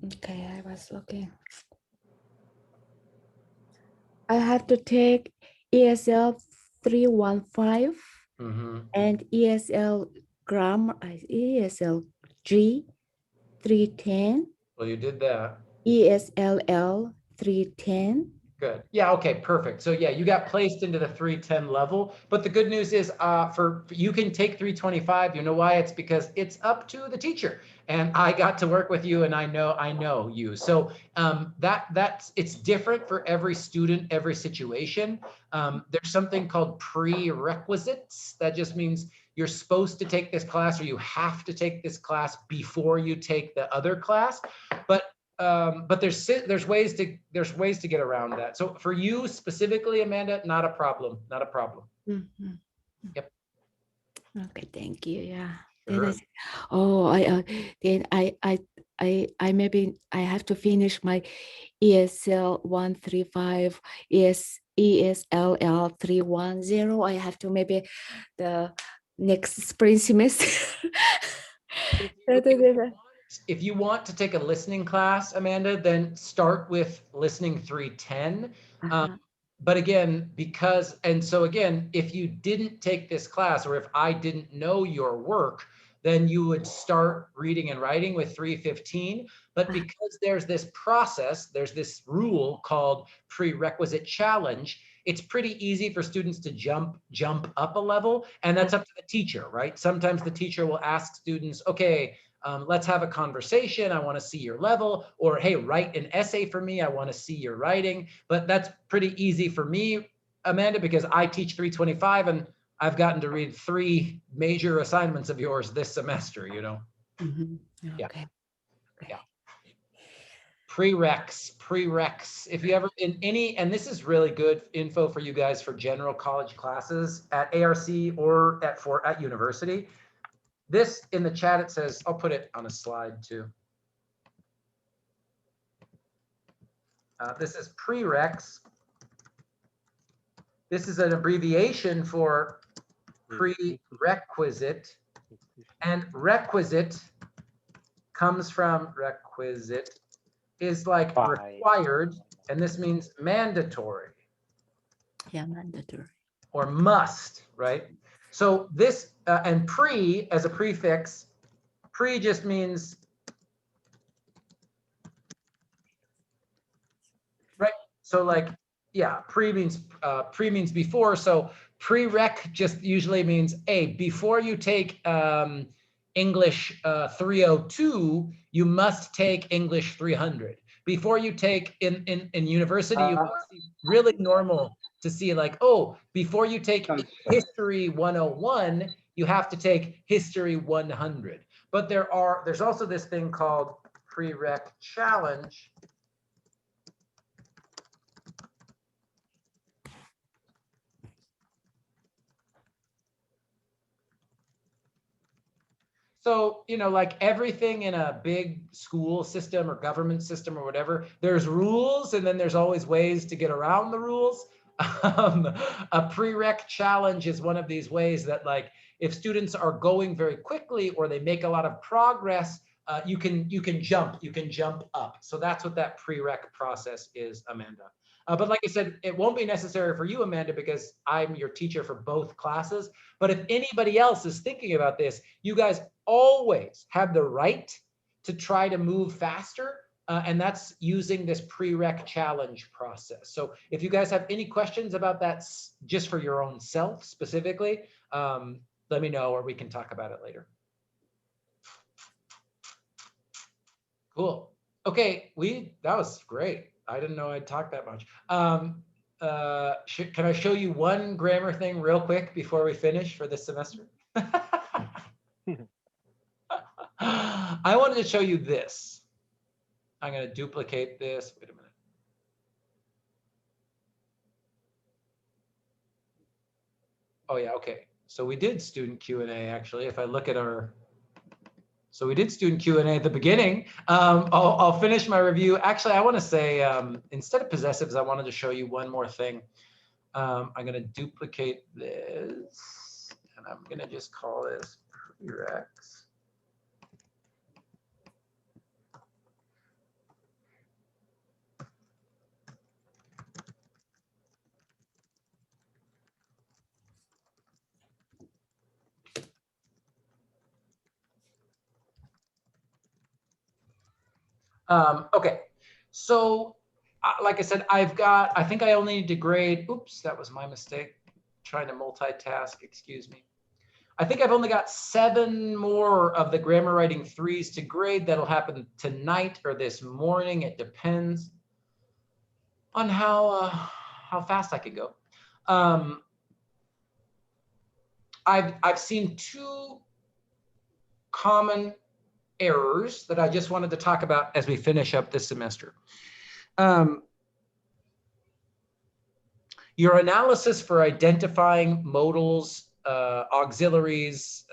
Okay, I was looking. I have to take ESL 315 and ESLG 310. Well, you did that. ESLL 310. Good. Yeah. Okay. Perfect. So yeah, you got placed into the 310 level, but the good news is for you can take 325. You know why? It's because it's up to the teacher, and I got to work with you, and I know you. So that's it's different for every student, every situation. There's something called prerequisites. That just means you're supposed to take this class, or you have to take this class before you take the other class. But there's ways to get around that. So for you specifically, Amanda, not a problem. Not a problem. Mhm. Yep. Okay, thank you. Yeah. Then Sure. I said, oh, then I maybe I have to finish my ESL 135, ESLL 310. I have to maybe the next spring semester. If you want to take a listening class, Amanda, then start with listening 310. But again, if you didn't take this class, or if I didn't know your work, then you would start reading and writing with 315. But because there's this process, there's this rule called prerequisite challenge, it's pretty easy for students to jump up a level, and that's up to the teacher, right? Sometimes the teacher will ask students, okay, let's have a conversation. I want to see your level, or hey, write an essay for me. I want to see your writing. But that's pretty easy for me, Amanda, because I teach 325 and I've gotten to read 3 major assignments of yours this semester, you know? Mhm. Yeah. Okay. Yeah. Prereqs. If you ever in any, and this is really good info for you guys for general college classes at ARC or at university. This in the chat, it says, I'll put it on a slide too. This is prereqs. This is an abbreviation for prerequisite, and requisite comes from requisite is like required, and this means mandatory. Yeah, mandatory. Or must, right? So this and pre as a prefix, pre just means, right? So like, yeah, pre means before. So prereq just usually means, hey, before you take English 302, you must take English 300. Before you take in university, you see really normal to see like, oh, before you take history 101, you have to take history 100. But there's also this thing called prereq challenge. So, you know, like everything in a big school system or government system or whatever, there's rules, and then there's always ways to get around the rules. A prereq challenge is one of these ways that, like, if students are going very quickly or they make a lot of progress, you can jump up. So that's what that prereq process is, Amanda. But like I said, it won't be necessary for you, Amanda, because I'm your teacher for both classes. But if anybody else is thinking about this, you guys always have the right to try to move faster. And that's using this prereq challenge process. So if you guys have any questions about that, just for your own self specifically, let me know, or we can talk about it later. Cool. Okay, that was great. I didn't know I'd talk that much. Can I show you one grammar thing real quick before we finish for this semester? I wanted to show you this. I'm going to duplicate this. Wait a minute. Oh yeah, okay. So we did student Q&A actually. If I look at so we did student Q&A at the beginning. I'll finish my review. Actually, I want to say, instead of possessives, I wanted to show you one more thing. I'm going to duplicate this, and I'm going to just call this prereqs. Okay, so like I said, I think I only need to grade, oops, that was my mistake. Trying to multitask, excuse me. I think I've only got 7 more of the grammar writing 3s to grade. That'll happen tonight or this morning. It depends on how fast I could go. I've seen 2 common errors that I just wanted to talk about as we finish up this semester. Your analysis for identifying modals, auxiliaries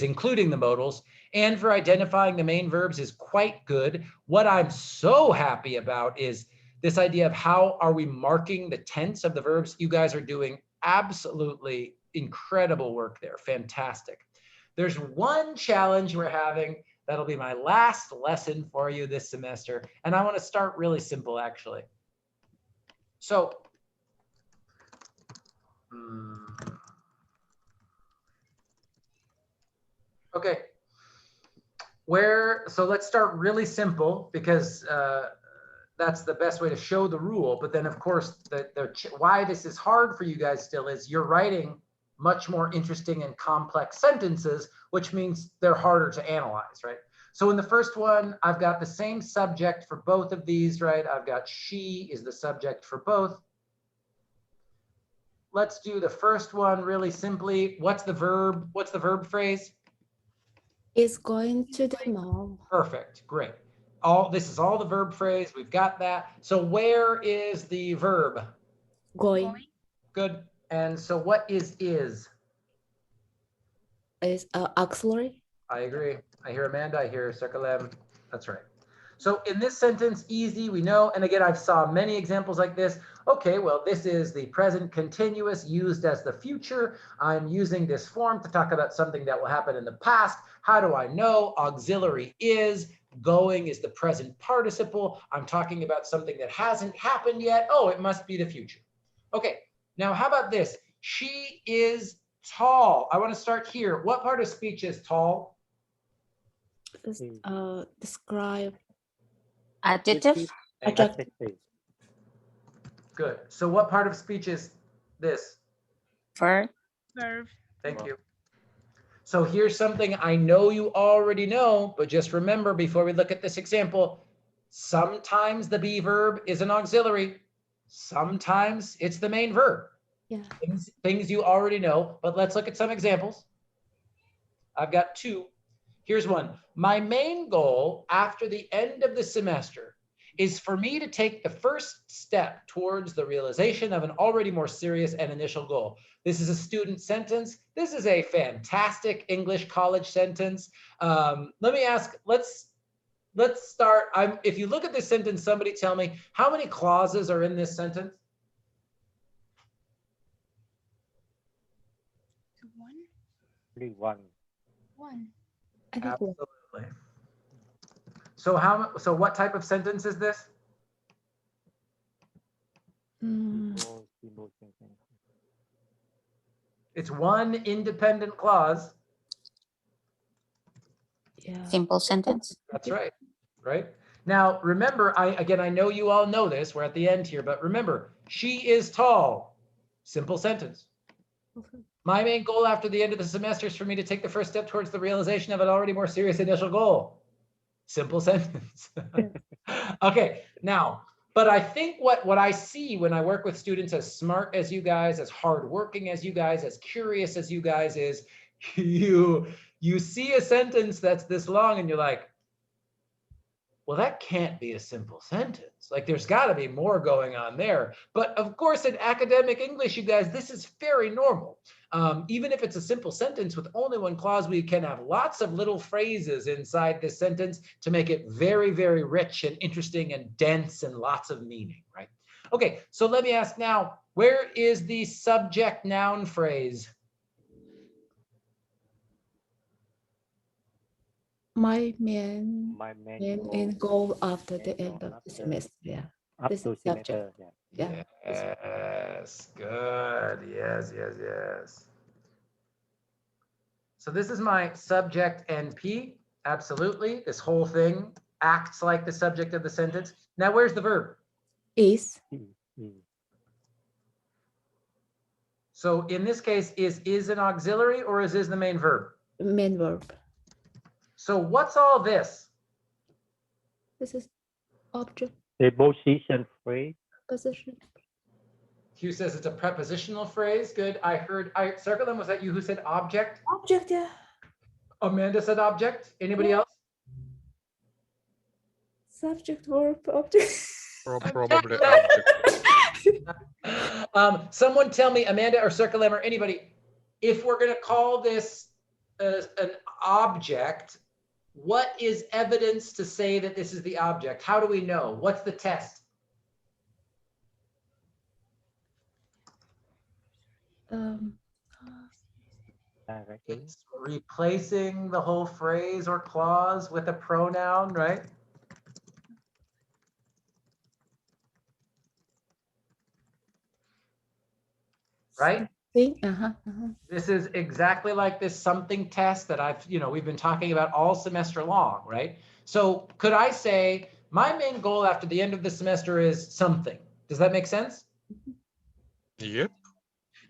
including the modals, and for identifying the main verbs is quite good. What I'm so happy about is this idea of how are we marking the tense of the verbs. You guys are doing absolutely incredible work there. Fantastic. There's one challenge we're having that'll be my last lesson for you this semester. And I want to start really simple, actually. So, okay. So let's start really simple because that's the best way to show the rule. But then of course, why this is hard for you guys still is you're writing much more interesting and complex sentences, which means they're harder to analyze, right? So in the first one, I've got the same subject for both of these, right? I've got she is the subject for both. Let's do the first one really simply. What's the verb? What's the verb phrase? Is going to the mall. Perfect, great. This is all the verb phrase. We've got that. So where is the verb? Going. Good. And so what is? Is auxiliary. I agree. I hear Amanda, I hear Circulem. That's right. So in this sentence, easy, we know. And again, I've saw many examples like this. Okay, well, this is the present continuous used as the future. I'm using this form to talk about something that will happen in the past. How do I know? Auxiliary is. Going is the present participle. I'm talking about something that hasn't happened yet. Oh, it must be the future. Okay, now how about this? She is tall. I want to start here. What part of speech is tall? Describe. Adjective. Adjective. Good. So what part of speech is this? Verb. Verb. Thank you. So here's something I know you already know, but just remember before we look at this example, sometimes the be verb is an auxiliary. Sometimes it's the main verb. Yeah. Things you already know, but let's look at some examples. I've got 2. Here's one. My main goal after the end of the semester is for me to take the first step towards the realization of an already more serious and initial goal. This is a student sentence. This is a fantastic English college sentence. Let me ask, let's start. If you look at this sentence, somebody tell me how many clauses are in this sentence? 1. 1. 1. Absolutely. So what type of sentence is this? It's one independent clause. Yeah. Simple sentence. That's right. Right. Now, remember, I know you all know this. We're at the end here, but remember, she is tall. Simple sentence. Okay. My main goal after the end of the semester is for me to take the first step towards the realization of an already more serious initial goal. Simple sentence. Okay, now, but I think what I see when I work with students as smart as you guys, as hardworking as you guys, as curious as you guys is, you see a sentence that's this long and you're like, well, that can't be a simple sentence. Like there's got to be more going on there. But of course, in academic English, you guys, this is very normal. Even if it's a simple sentence with only one clause, we can have lots of little phrases inside this sentence to make it very, very rich and interesting and dense and lots of meaning, right? Okay, so let me ask now, where is the subject noun phrase? My main goal after the end of the semester. Yeah. Up This to is subject. semester. Yeah. Yeah. Yes, good. Yes. So this is my subject NP. Absolutely. This whole thing acts like the subject of the sentence. Now, where's the verb? Is. So in this case, is an auxiliary or is the main verb? Main verb. So what's all this? This is object. Preposition phrase. Position. Hugh says it's a prepositional phrase. Good. I heard, Circlem, was that you who said object? Object, yeah. Amanda said object. Anybody else? Subject, verb, object. Probably object. Someone tell me, Amanda or Circlem or anybody, if we're going to call this an object, what is evidence to say that this is the object? How do we know? What's the test? It's replacing the whole phrase or clause with a pronoun, right? Right? This is exactly like this something test that we've been talking about all semester long, right? So could I say my main goal after the end of the semester is something? Does that make sense? Yep.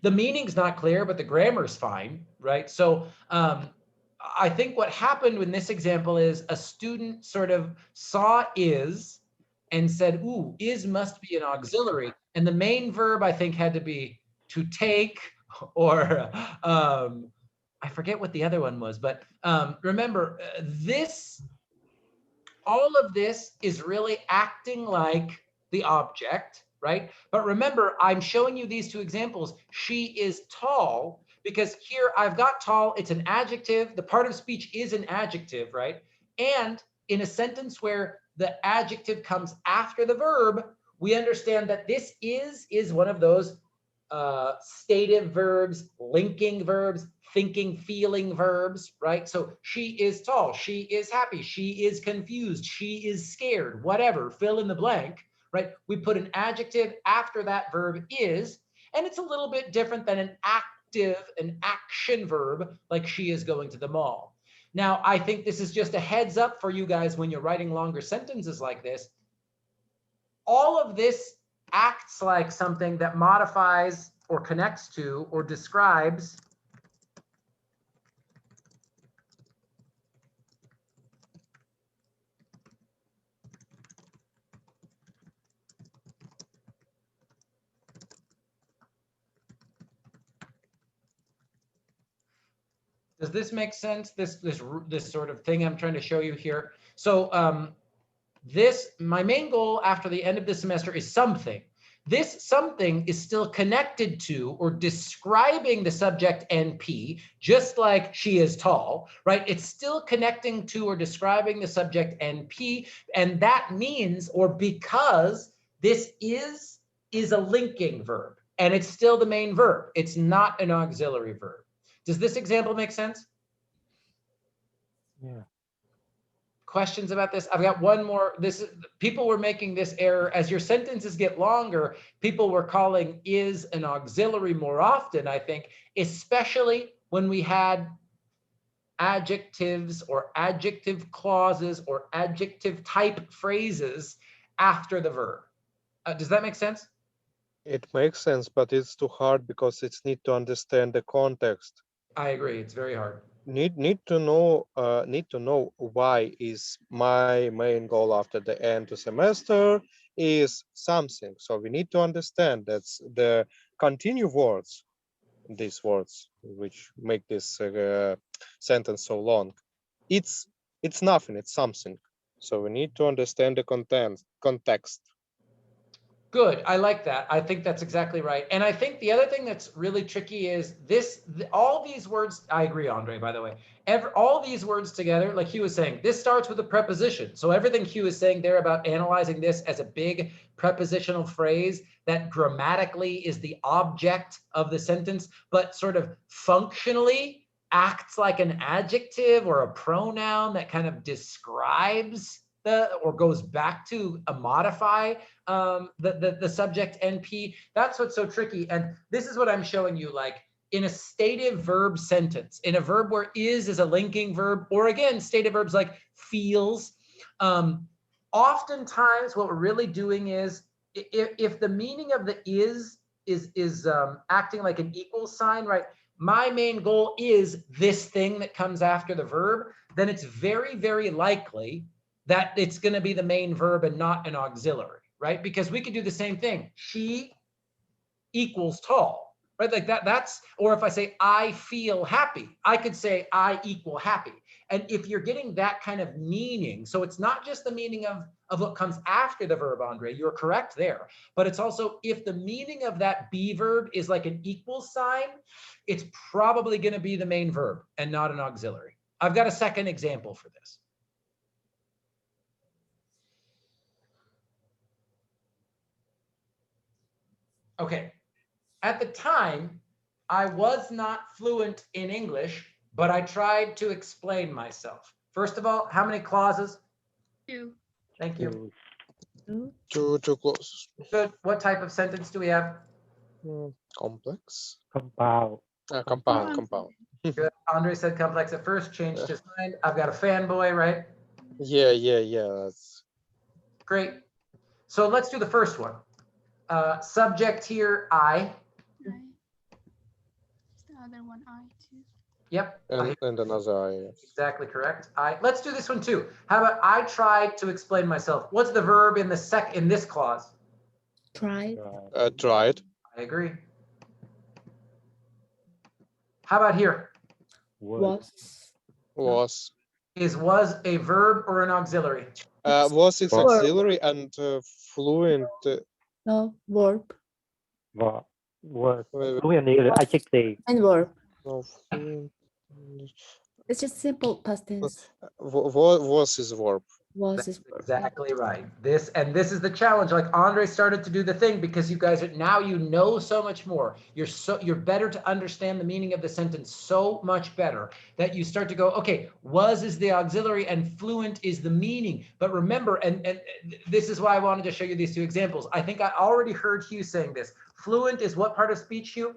The meaning's not clear, but the grammar's fine, right? So I think what happened in this example is a student sort of saw is and said, ooh, is must be an auxiliary. And the main verb, I think, had to be to take, or I forget what the other one was, but remember, all of this is really acting like the object, right? But remember, I'm showing you these two examples. She is tall, because here I've got tall, it's an adjective. The part of speech is an adjective, right? And in a sentence where the adjective comes after the verb, we understand that this is one of those stative verbs, linking verbs, thinking, feeling verbs, right? So she is tall, she is happy, she is confused, she is scared, whatever, fill in the blank, right? We put an adjective after that verb is, and it's a little bit different than an action verb, like she is going to the mall. Now, I think this is just a heads up for you guys when you're writing longer sentences like this. All of this acts like something that modifies or connects to or describes Does this make sense? This sort of thing I'm trying to show you here. So my main goal after the end of the semester is something. This something is still connected to or describing the subject NP, just like she is tall, right? It's still connecting to or describing the subject NP, and that means, or because this is a linking verb, and it's still the main verb. It's not an auxiliary verb. Does this example make sense? Yeah. Questions about this? I've got one more. People were making this error. As your sentences get longer, people were calling is an auxiliary more often, I think, especially when we had adjectives or adjective clauses or adjective type phrases after the verb. Does that make sense? It makes sense, but it's too hard because it's need to understand the context. I agree. It's very hard. Need to know why is my main goal after the end of semester is something. So we need to understand that's the continue words, these words which make this sentence so long. It's nothing. It's something. So we need to understand the context. Good. I like that. I think that's exactly right. And I think the other thing that's really tricky is all these words, I agree, Andre, by the way, all these words together, like Hugh was saying, this starts with a preposition. So everything Hugh is saying there about analyzing this as a big prepositional phrase that grammatically is the object of the sentence, but sort of functionally acts like an adjective or a pronoun that kind of describes or goes back to modify the subject NP. That's what's so tricky. And this is what I'm showing you, like in a stative verb sentence, in a verb where is a linking verb, or again, stative verbs like feels. Oftentimes what we're really doing is if the meaning of the is acting like an equal sign, right? My main goal is this thing that comes after the verb, then it's very, very likely that it's going to be the main verb and not an auxiliary, right? Because we could do the same thing. She equals tall, right? Like that's, or if I say I feel happy, I could say I equal happy. And if you're getting that kind of meaning, so it's not just the meaning of what comes after the verb, Andre, you're correct there, but it's also if the meaning of that be verb is like an equal sign, it's probably going to be the main verb and not an auxiliary. I've got a second example for this. Okay, at the time, I was not fluent in English, but I tried to explain myself. First of all, how many clauses? 2. Thank you. Too close. Good. What type of sentence do we have? Complex. Compound. Compound. Good. Andre said complex at first, changed his mind. I've got a fanboy, right? Yeah. That's Great. So let's do the first one. Subject here, I. Is the other one I too? Yep. and another I. Exactly correct. Let's do this one too. How about I tried to explain myself? What's the verb in this clause? Tried. Tried. I agree. How about here? Was. Was. Is was a verb or an auxiliary? Was its Verb. auxiliary and fluent. No, verb. Was Wait, fluent adjective. And verb. no, fluent. It's just simple past tense. Was is verb. Was is verb. Exactly right. This is the challenge. Like Andre started to do the thing because you guys are now, you know, so much more. You're better to understand the meaning of the sentence so much better that you start to go, okay, was is the auxiliary and fluent is the meaning. But remember, and this is why I wanted to show you these two examples. I think I already heard Hugh saying this. Fluent is what part of speech, Hugh?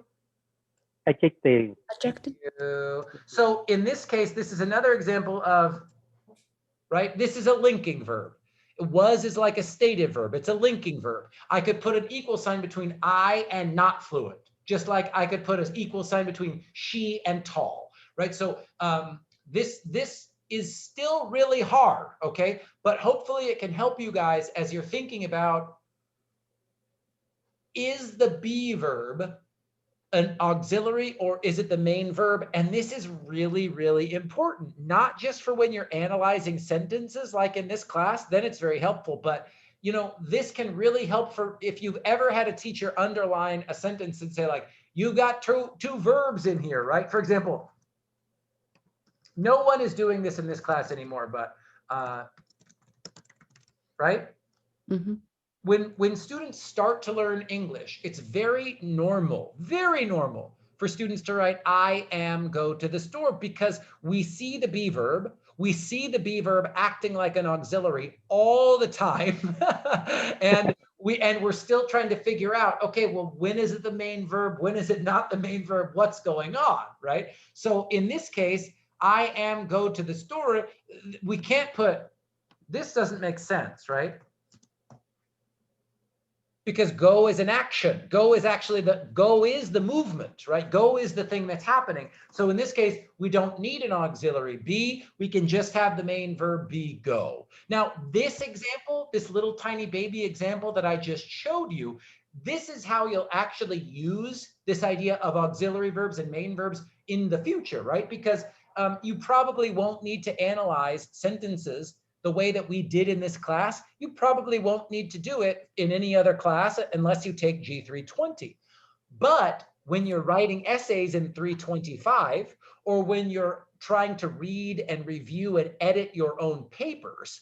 Adjective. Adjective. So in this case, this is another example of, right? This is a linking verb. Was is like a stative verb. It's a linking verb. I could put an equal sign between I and not fluent, just like I could put an equal sign between she and tall, right? So this is still really hard, okay? But hopefully it can help you guys as you're thinking about, is the be verb an auxiliary or is it the main verb? And this is really, really important, not just for when you're analyzing sentences like in this class, then it's very helpful. But you know, this can really help for if you've ever had a teacher underline a sentence and say like, you've got two verbs in here, right? For example, no one is doing this in this class anymore, but right? Mm-hmm. When students start to learn English, it's very normal for students to write, I am go to the store, because we see the be verb. We see the be verb acting like an auxiliary all the time. and we're still trying to figure out, okay, well, when is it the main verb? When is it not the main verb? What's going on, right? So in this case, I am go to the store. We can't put, this doesn't make sense, right? Because go is an action. Go is actually go is the movement, right? Go is the thing that's happening. So in this case, we don't need an auxiliary be. We can just have the main verb be go. Now, this example, this little tiny baby example that I just showed you, this is how you'll actually use this idea of auxiliary verbs and main verbs in the future, right? Because you probably won't need to analyze sentences the way that we did in this class. You probably won't need to do it in any other class unless you take G320. But when you're writing essays in 325, or when you're trying to read and review and edit your own papers,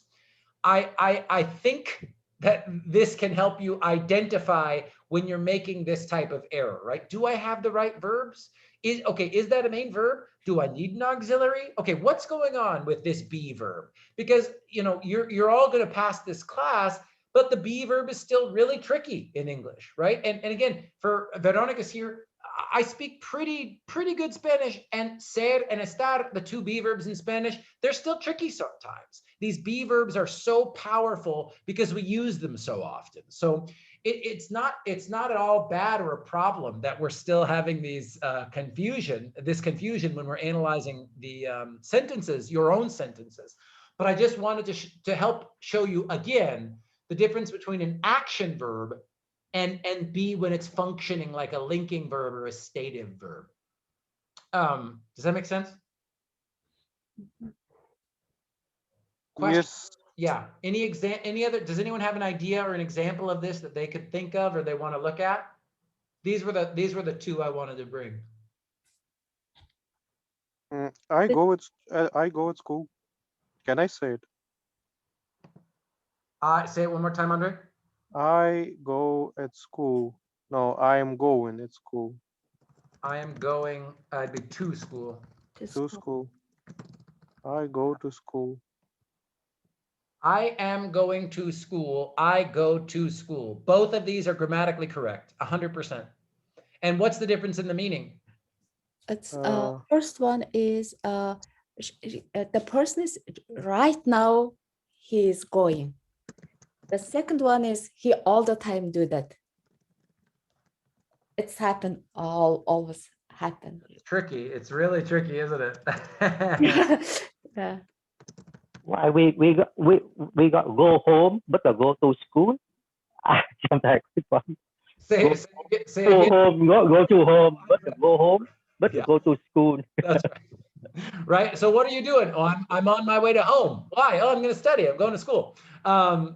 I think that this can help you identify when you're making this type of error, right? Do I have the right verbs? Is that a main verb? Do I need an auxiliary? Okay, what's going on with this be verb? Because you know, you're all going to pass this class, but the be verb is still really tricky in English, right? And again, for Veronica's here, I speak pretty good Spanish, and ser and estar, the two be verbs in Spanish, they're still tricky sometimes. These be verbs are so powerful because we use them so often. So it's not at all bad or a problem that we're still having these confusion when we're analyzing the sentences, your own sentences. But I just wanted to help show you again the difference between an action verb and be when it's functioning like a linking verb or a stative verb. Does that make sense? Question? Yes. Yeah. Any other? Does anyone have an idea or an example of this that they could think of or they want to look at? These were the two I wanted to bring. I go at school. Can I say it? Say it one more time, Andre. I go at school. No, I am going at school. I am going. I'd be to school. To school. I go to school. I am going to school. I go to school. Both of these are grammatically correct, 100%. And what's the difference in the meaning? It's first one is the person is right now he is going. The second one is he all the time do that. It's happened, always happen. It's tricky. It's really tricky, isn't it? Yeah. Why we got go home, but go to school. Sometimes Say go again. home, go to home, but go home, but Yeah. go to school. That's right. Right. So what are you doing? Oh, I'm on my way to home. Why? Oh, I'm going to study. I'm going to school. I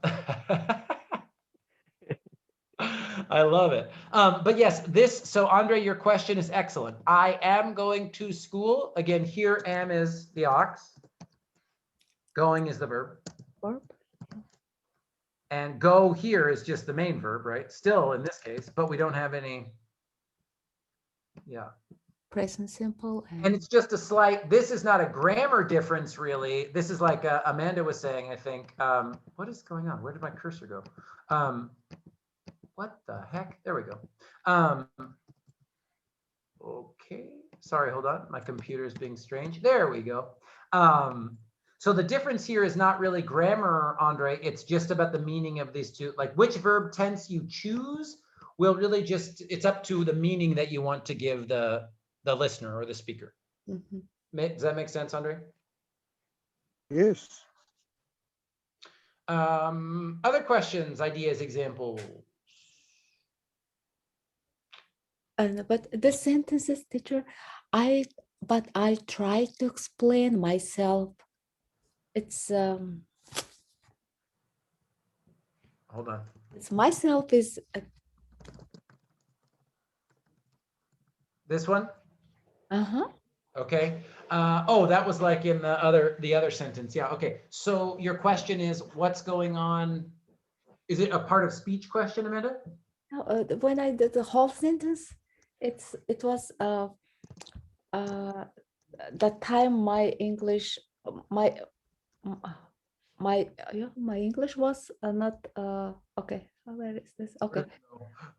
love it. But yes, so Andre, your question is excellent. I am going to school. Again, here am is the ox. Going is the verb. And go here is just the main verb, right? Still in this case, but we don't have any. Yeah. Present simple. And it's just a slight, this is not a grammar difference really. This is like Amanda was saying, I think. What is going on? Where did my cursor go? What the heck? There we go. Okay. Sorry, hold on. My computer is being strange. There we go. So the difference here is not really grammar, Andre. It's just about the meaning of these two. Like which verb tense you choose will really just, it's up to the meaning that you want to give the listener or the speaker. Does that make sense, Andre? Yes. Other questions, ideas, examples? But the sentences, teacher, I try to explain myself. It's hold on. It's myself is This one? uh-huh. Okay. Oh, that was like in the other sentence. Yeah. Okay. So your question is, what's going on? Is it a part of speech question, Amanda? When I did the whole sentence, it was that time my English my English was not okay. Where is this? Okay.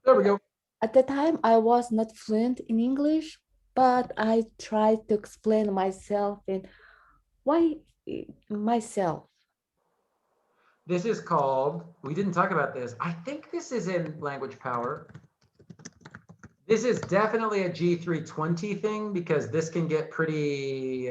There we go. At the time I was not fluent in English, but I tried to explain myself and why myself. This is called, we didn't talk about this. I think this is in Language Power. This is definitely a G320 thing because this can get pretty,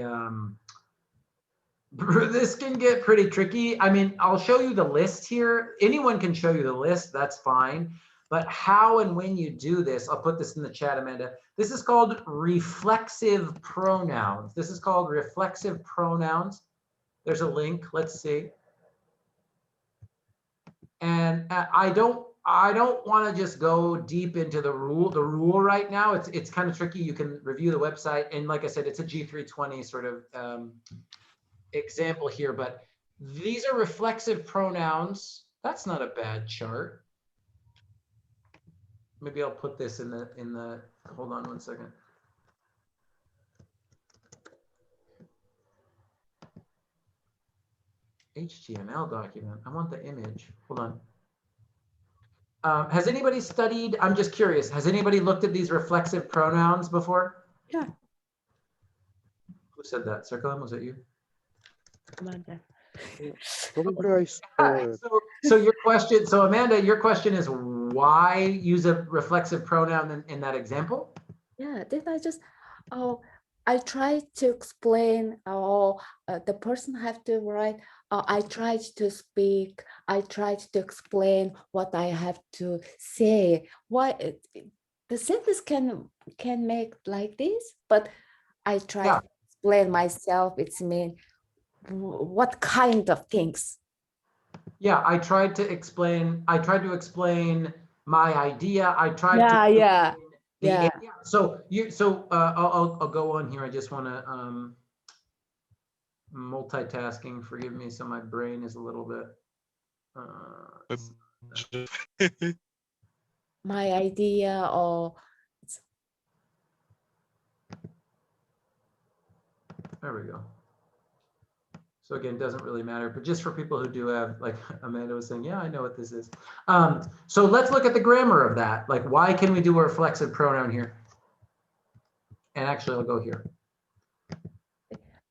tricky. I mean, I'll show you the list here. Anyone can show you the list, that's fine. But how and when you do this, I'll put this in the chat, Amanda. This is called reflexive pronouns. This is called reflexive pronouns. There's a link, let's see. And I don't want to just go deep into the rule right now. It's kind of tricky. You can review the website. And like I said, it's a G320 sort of example here, but these are reflexive pronouns. That's not a bad chart. Maybe I'll put this in the, hold on one second. HTML document. I want the image. Hold on. Has anybody studied, I'm just curious, has anybody looked at these reflexive pronouns before? Yeah. Who said that? Circulum, was it you? Probably I saw it. So your question, so Amanda, your question is why use a reflexive pronoun in that example? Yeah, then I try to explain, the person have to write, I tried to speak, I tried to explain what I have to say. Why the sentence can make like this, but I try Yeah. to explain myself. It's mean what kind of things. Yeah, I tried to explain my idea. I tried Yeah, to yeah, explain yeah. So I'll go on here. I just want to multitasking. Forgive me. So my brain is a little bit. My idea, or There we go. So again, doesn't really matter, but just for people who do have, like Amanda was saying, yeah, I know what this is. So let's look at the grammar of that. Like, why can we do a reflexive pronoun here? And actually, I'll go here.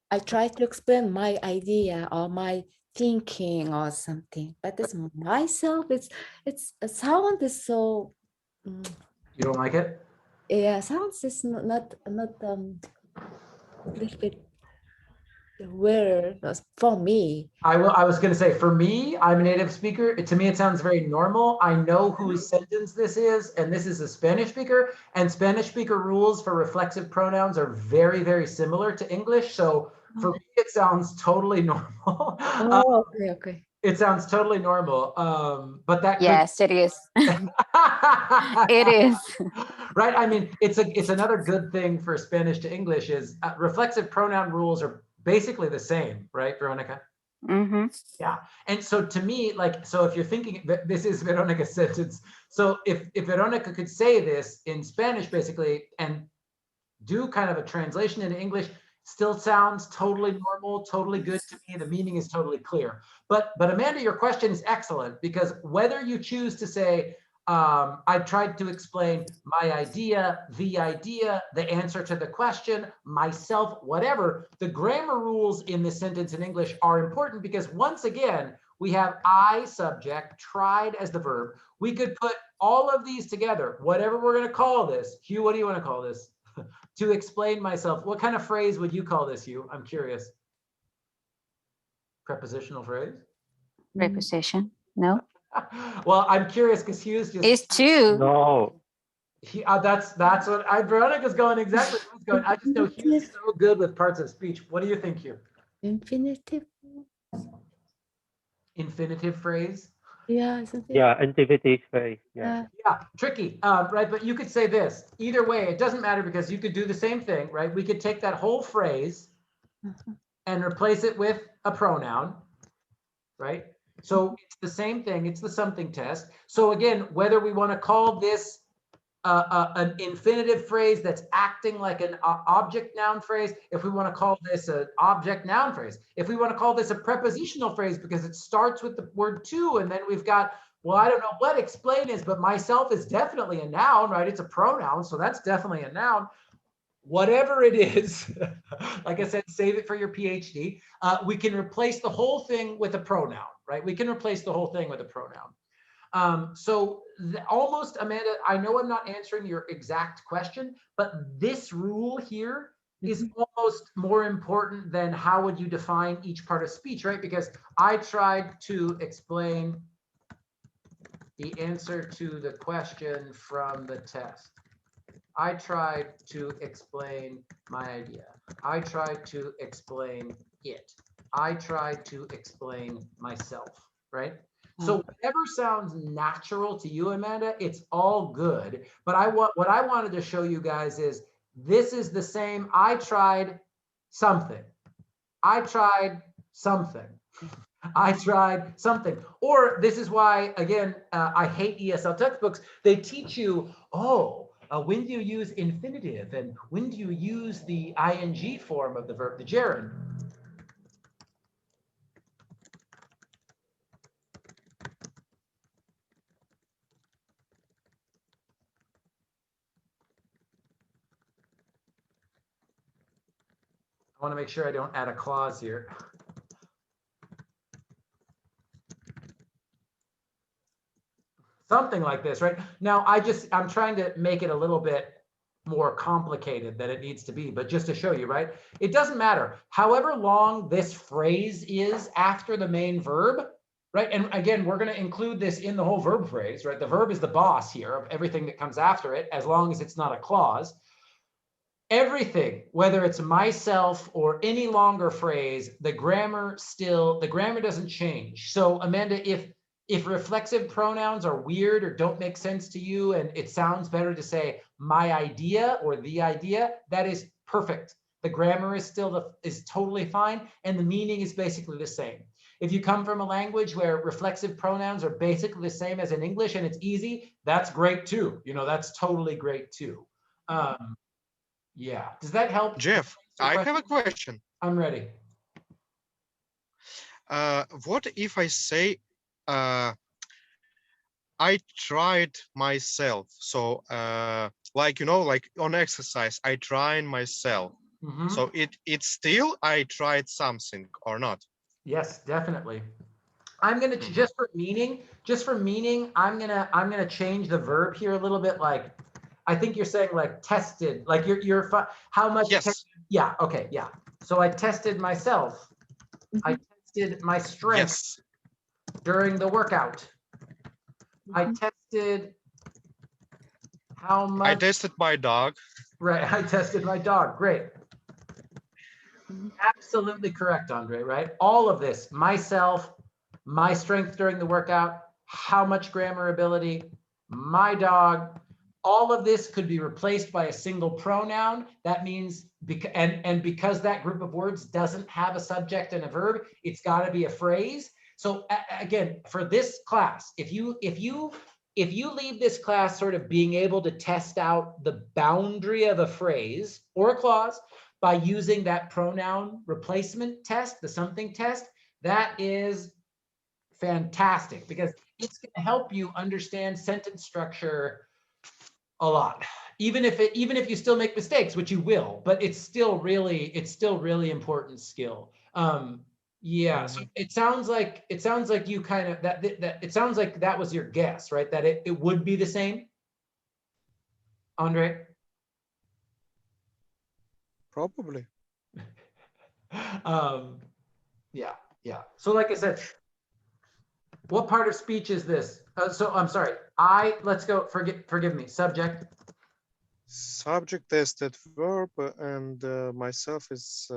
I try to explain my idea or my thinking or something, but it's myself. It's a sound is so. You don't like it? Yeah, sounds is not a little bit weird for me. I was going to say, for me, I'm a native speaker. To me, it sounds very normal. I know whose sentence this is, and this is a Spanish speaker. And Spanish speaker rules for reflexive pronouns are very, very similar to English. So for me, it sounds totally normal. Oh, okay. It sounds totally normal. But that could, Yes, it is. It is. right. I mean, it's another good thing for Spanish to English is reflexive pronoun rules are basically the same, right, Veronica? Mm-hmm. Yeah. And so to me, like, so if you're thinking, this is Veronica's sentence. So if Veronica could say this in Spanish, basically, and do kind of a translation into English, still sounds totally normal, totally good to me. The meaning is totally clear. But Amanda, your question is excellent, because whether you choose to say, I tried to explain my idea, the answer to the question, myself, whatever, the grammar rules in this sentence in English are important, because once again, we have I subject, tried as the verb. We could put all of these together, whatever we're going to call this. Hugh, what do you want to call this? To explain myself. What kind of phrase would you call this, Hugh? I'm curious. Prepositional phrase? Preposition? No. Well, I'm curious because Hugh's just. It's two. No. That's what Veronica's going exactly. Where I was going. I just know Hugh's so good with parts of speech. What do you think, Hugh? Infinitive. Infinitive phrase? Yeah, something. Yeah, infinitive phrase. Yeah. Yeah, tricky, right? But you could say this. Either way, it doesn't matter, because you could do the same thing, right? We could take that whole phrase and replace it with a pronoun, right? So it's the same thing. It's the something test. So again, whether we want to call this an infinitive phrase that's acting like an object noun phrase, if we want to call this an object noun phrase, if we want to call this a prepositional phrase because it starts with the word to, and then we've got, well, I don't know what explain is, but myself is definitely a noun, right? It's a pronoun, so that's definitely a noun. Whatever it is, like I said, save it for your PhD. We can replace the whole thing with a pronoun, right? We can replace the whole thing with a pronoun. So almost, Amanda, I know I'm not answering your exact question, but this rule here is almost more important than how would you define each part of speech, right? Because I tried to explain the answer to the question from the test. I tried to explain my idea. I tried to explain it. I tried to explain myself, right? So whatever sounds natural to you, Amanda, it's all good. But what I wanted to show you guys is this is the same. I tried something. I tried something. I tried something. Or this is why, again, I hate ESL textbooks. They teach you, when do you use infinitive? And when do you use the ing form of the verb, the gerund? I want to make sure I don't add a clause here. Something like this, right? Now, I'm trying to make it a little bit more complicated than it needs to be, but just to show you, right? It doesn't matter. However long this phrase is after the main verb, right? And again, we're going to include this in the whole verb phrase, right? The verb is the boss here of everything that comes after it, as long as it's not a clause. Everything, whether it's myself or any longer phrase, the grammar doesn't change. So Amanda, if reflexive pronouns are weird or don't make sense to you and it sounds better to say my idea or the idea, that is perfect. The grammar is totally fine and the meaning is basically the same. If you come from a language where reflexive pronouns are basically the same as in English and it's easy, that's great too. You know, that's totally great too. Yeah, does that help? Jeff, I have a question. I'm ready. What if I say, I tried myself? So like, you know, like on exercise, I tried myself. Mm-hmm. So it's still, I tried something or not? Yes, definitely. I'm gonna just for meaning, I'm gonna change the verb here a little bit. Like, I think you're saying like tested, like you're how much? Yes. Yeah. Okay. Yeah. So I tested myself. I tested my strength during the workout. I tested how much. I tested my dog. Right. I tested my dog. Great. Absolutely correct, Andre, right? All of this, myself, my strength during the workout, how much grammar ability, my dog, all of this could be replaced by a single pronoun. That means, because that group of words doesn't have a subject and a verb, it's got to be a phrase. So again, for this class, if you leave this class sort of being able to test out the boundary of a phrase or a clause by using that pronoun replacement test, the something test, that is fantastic because it's going to help you understand sentence structure a lot. Even if you still make mistakes, which you will, but it's still really important skill. Yeah, so it sounds like you kind of that it sounds like that was your guess, right? That it would be the same, Andre. Probably. Yeah. So like I said, what part of speech is this? So I'm sorry. Let's go. Forgive me. Subject. Subject, tested, verb, and myself is.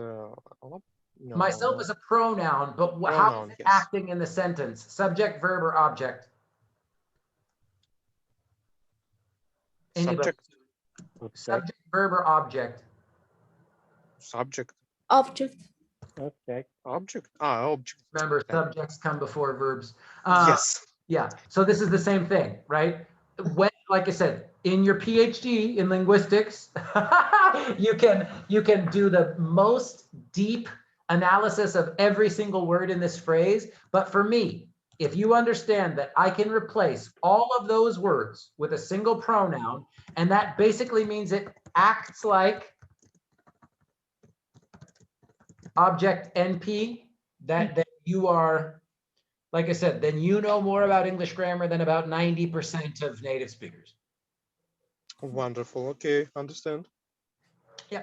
No. Myself is a pronoun, but how is it acting in the sentence? Subject, verb, or object? Anybody? Subject, verb, or object? Subject. Object. Object. Object. Remember, subjects come before verbs. Yes. Yeah. So this is the same thing, right? When, like I said, in your PhD in linguistics, you can do the most deep analysis of every single word in this phrase. But for me, if you understand that I can replace all of those words with a single pronoun, and that basically means it acts like object NP, that you are, like I said, then you know more about English grammar than about 90% of native speakers. Wonderful. Okay, understand. Yeah.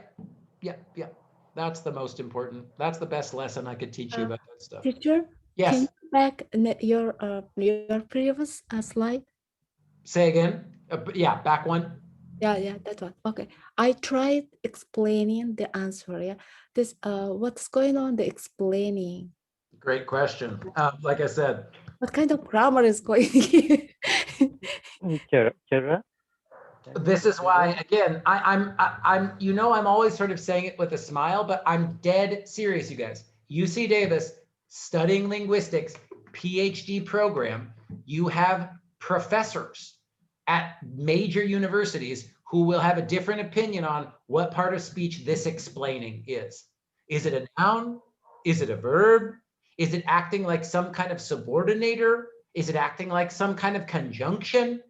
That's the most important. That's the best lesson I could teach you about that stuff. Teacher, yes. Can you back your previous slide? Say again. Yeah, back one. Yeah, that one. Okay. I tried explaining the answer. Yeah, this what's going on? The explaining. Great question. Like I said, what kind of grammar is going here? This is why, again, I'm I'm always sort of saying it with a smile, but I'm dead serious, you guys. UC Davis, studying linguistics, PhD program, you have professors at major universities who will have a different opinion on what part of speech this explaining is. Is it a noun? Is it a verb? Is it acting like some kind of subordinator? Is it acting like some kind of conjunction?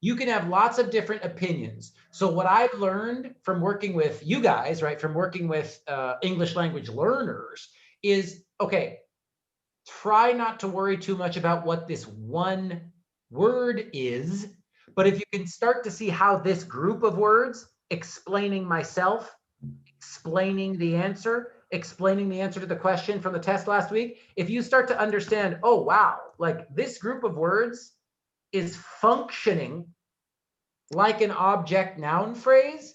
You can have lots of different opinions. So what I've learned from working with you guys, right, from working with English language learners is, okay, try not to worry too much about what this one word is, but if you can start to see how this group of words, explaining myself, explaining the answer to the question from the test last week, if you start to understand, oh, wow, like this group of words is functioning like an object noun phrase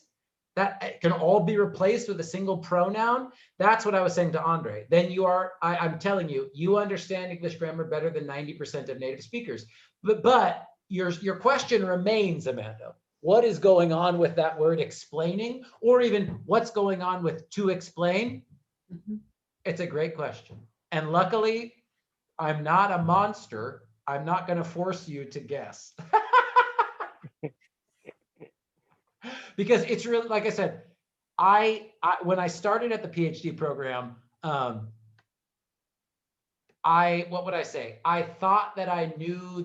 that can all be replaced with a single pronoun. That's what I was saying to Andre. Then you are, I'm telling you, you understand English grammar better than 90% of native speakers. But your question remains, Amanda. What is going on with that word explaining, or even what's going on with to explain? It's a great question. And luckily, I'm not a monster. I'm not going to force you to guess. Because it's really, like I said, I when I started at the PhD program, what would I say? I thought that I knew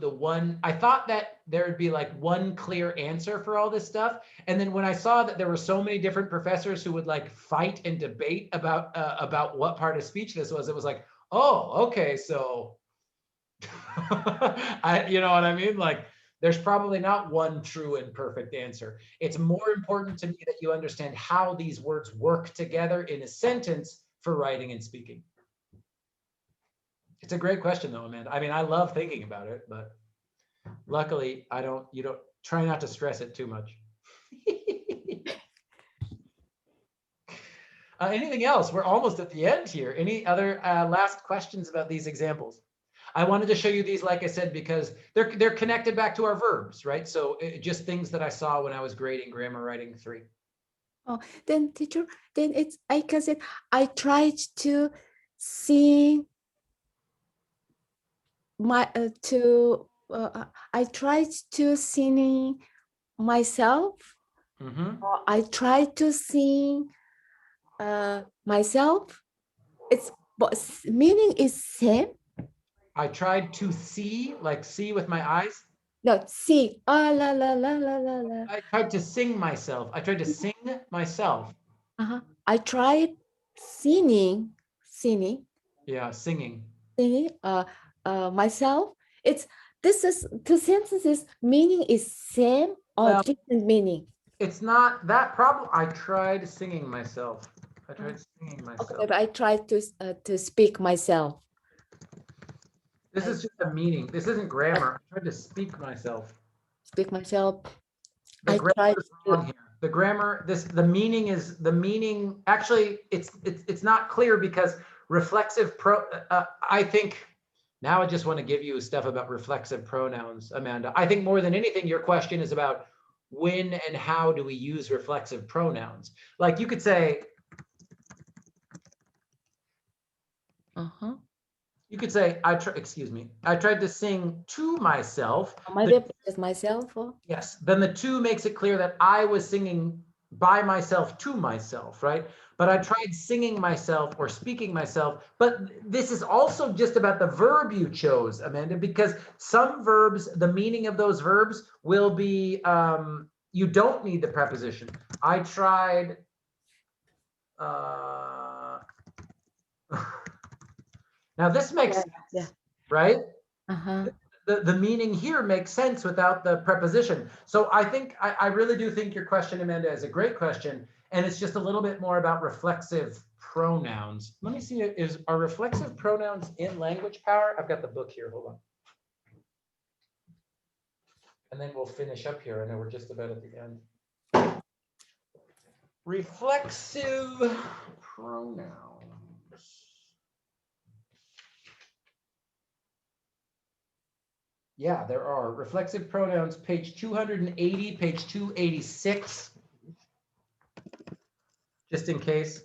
I thought that there would be like one clear answer for all this stuff. And then when I saw that there were so many different professors who would like fight and debate about what part of speech this was, it was like, oh, okay, so you know what I mean? Like, there's probably not one true and perfect answer. It's more important to me that you understand how these words work together in a sentence for writing and speaking. It's a great question though, Amanda. I mean, I love thinking about it, but luckily you don't try not to stress it too much. Anything else? We're almost at the end here. Any other last questions about these examples? I wanted to show you these, like I said, because they're connected back to our verbs, right? So just things that I saw when I was grading Grammar Writing 3. Oh, then teacher, then it's, I can say, I tried to sing my, I tried to sing myself. I tried to sing myself. It's, but meaning is same. I tried to see, like see with my eyes. No, sing. Ah, la la la la la la. I tried to sing myself. I tried to sing myself. I tried singing. Yeah, singing. Singing. Myself. It's, this is two sentences. Meaning is same or different meaning. It's not that problem. I tried singing myself. I tried singing myself. Okay, but I tried to speak myself. This is just a meaning. This isn't grammar. I tried to speak myself. Speak myself. The grammar is wrong here. The grammar, the meaning, actually, it's not clear because reflexive I think, now I just want to give you stuff about reflexive pronouns, Amanda. I think more than anything, your question is about when and how do we use reflexive pronouns? Like you could say, you could say, I tried to sing to myself. Just myself. Yes, then the to makes it clear that I was singing by myself to myself, right? But I tried singing myself or speaking myself. But this is also just about the verb you chose, Amanda, because some verbs, the meaning of those verbs will be, you don't need the preposition. I tried, now this makes sense, right? The meaning here makes sense without the preposition. So I think, I really do think your question, Amanda, is a great question. And it's just a little bit more about reflexive pronouns. Let me see, are reflexive pronouns in Language Power? I've got the book here, hold on. And then we'll finish up here. I know we're just about at the end. Reflexive pronouns. Yeah, there are reflexive pronouns, page 280, page 286, just in case.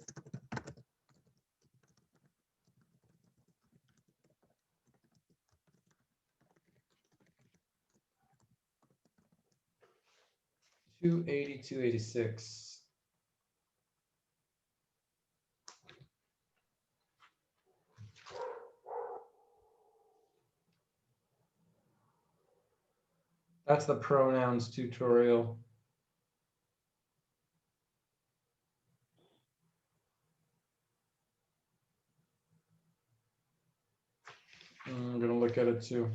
(280, 286). That's the pronouns tutorial. I'm going to look at it too.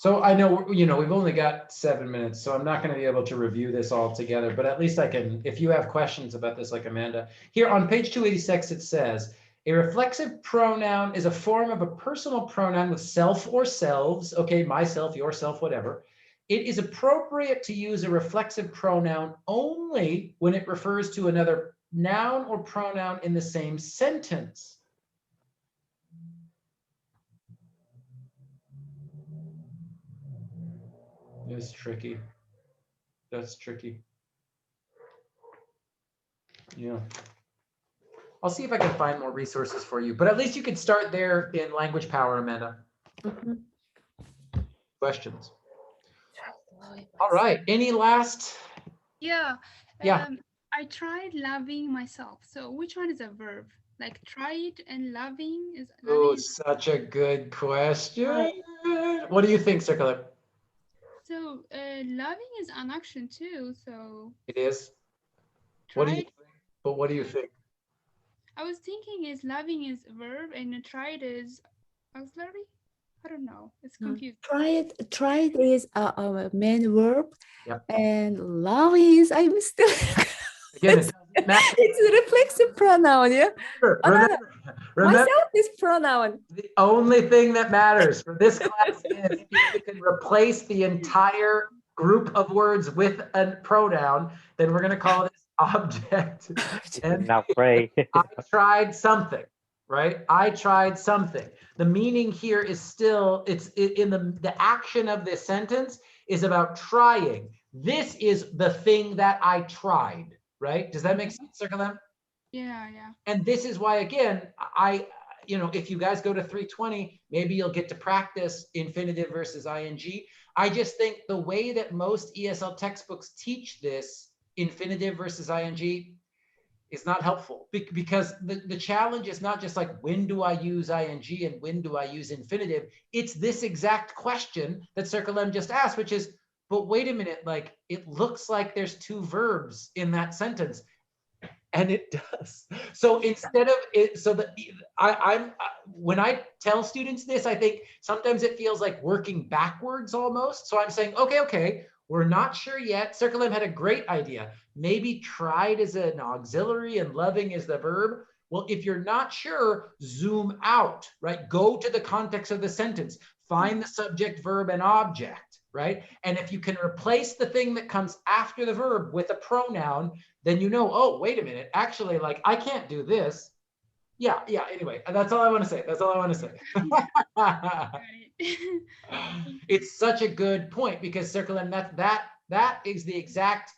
So I know, you know, we've only got 7 minutes, so I'm not going to be able to review this all together, but at least I can, if you have questions about this, like Amanda, here on page 286, it says, a reflexive pronoun is a form of a personal pronoun with self or selves, okay, myself, yourself, whatever. It is appropriate to use a reflexive pronoun only when it refers to another noun or pronoun in the same sentence. It's tricky. That's tricky. Yeah. I'll see if I can find more resources for you, but at least you could start there in Language Power, Amanda. Questions? All right. Any last? Yeah. Yeah. I tried loving myself. So which one is a verb? Like tried and loving is. Oh, such a good question. What do you think, Circular? So loving is an action too. So It is. What do you? tried. But what do you think? I was thinking is loving is a verb and tried is auxiliary. I don't know. It's confusing. Tried is a main verb, Yep. and love is, I'm still. Again, it doesn't matter. It's a reflexive pronoun, yeah. Remember, Myself is pronoun. the only thing that matters for this class is if you can replace the entire group of words with a pronoun, then we're going to call this object. And Now pray. I tried something, right? I tried something. The meaning here is still, it's in the action of this sentence is about trying. This is the thing that I tried, right? Does that make sense, Circle? Yeah. And this is why, again, you know, if you guys go to 320, maybe you'll get to practice infinitive versus ing. I just think the way that most ESL textbooks teach this infinitive versus ing is not helpful because the challenge is not just like, when do I use ing and when do I use infinitive? It's this exact question that Circle M just asked, which is, but wait a minute, like it looks like there's two verbs in that sentence. And it does. So instead of it, so that when I tell students this, I think sometimes it feels like working backwards almost. So I'm saying, okay, we're not sure yet. Circle M had a great idea. Maybe tried is an auxiliary and loving is the verb. Well, if you're not sure, zoom out, right? Go to the context of the sentence, find the subject, verb, and object, right? And if you can replace the thing that comes after the verb with a pronoun, then you know, oh, wait a minute, actually, like, I can't do this. Yeah, anyway, that's all I want to say. That's all I want to say. It's such a good point because Circle M, that is the exact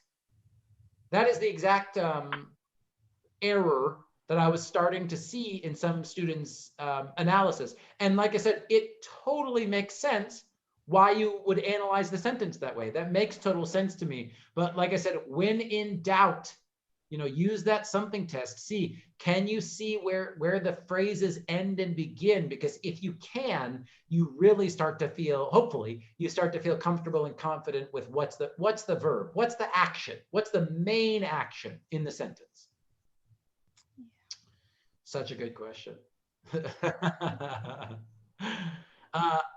error that I was starting to see in some students' analysis. And like I said, it totally makes sense why you would analyze the sentence that way. That makes total sense to me. But like I said, when in doubt, you know, use that something test. See, can you see where the phrases end and begin? Because if you can, you really start to feel, hopefully, you start to feel comfortable and confident with what's the verb, what's the action, what's the main action in the sentence. Such a good question.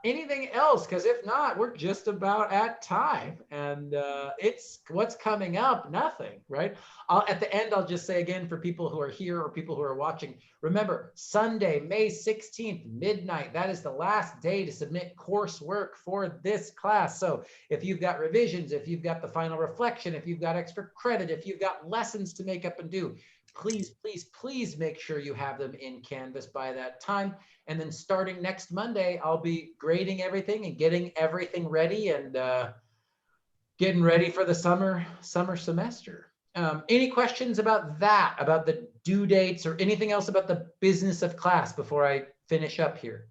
Anything else? Because if not, we're just about at time. And it's what's coming up, nothing, right? At the end, I'll just say again for people who are here or people who are watching, remember, Sunday, May 16th, midnight, that is the last day to submit coursework for this class. So if you've got revisions, if you've got the final reflection, if you've got extra credit, if you've got lessons to make up and do, please make sure you have them in Canvas by that time. And then starting next Monday, I'll be grading everything and getting everything ready and getting ready for the summer semester. Any questions about that, about the due dates or anything else about the business of class before I finish up here?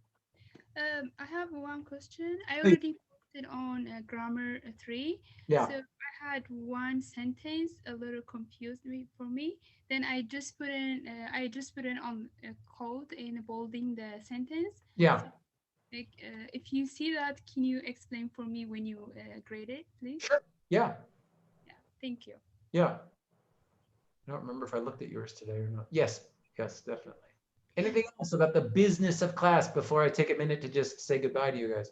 I have one question. I already posted on grammar 3. Yeah. So I had one sentence a little confused for me. Then I just put in on a code in bolding the sentence. Yeah. So, like, if you see that, can you explain for me when you grade it, please? Sure. Yeah. Thank you. Yeah. I don't remember if I looked at yours today or not. Yes, definitely. Anything else about the business of class before I take a minute to just say goodbye to you guys?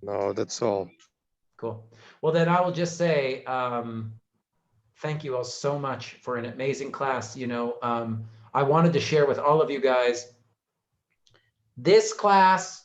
No, that's all. Cool. Well, then I will just say, thank you all so much for an amazing class. You know, I wanted to share with all of you guys, this class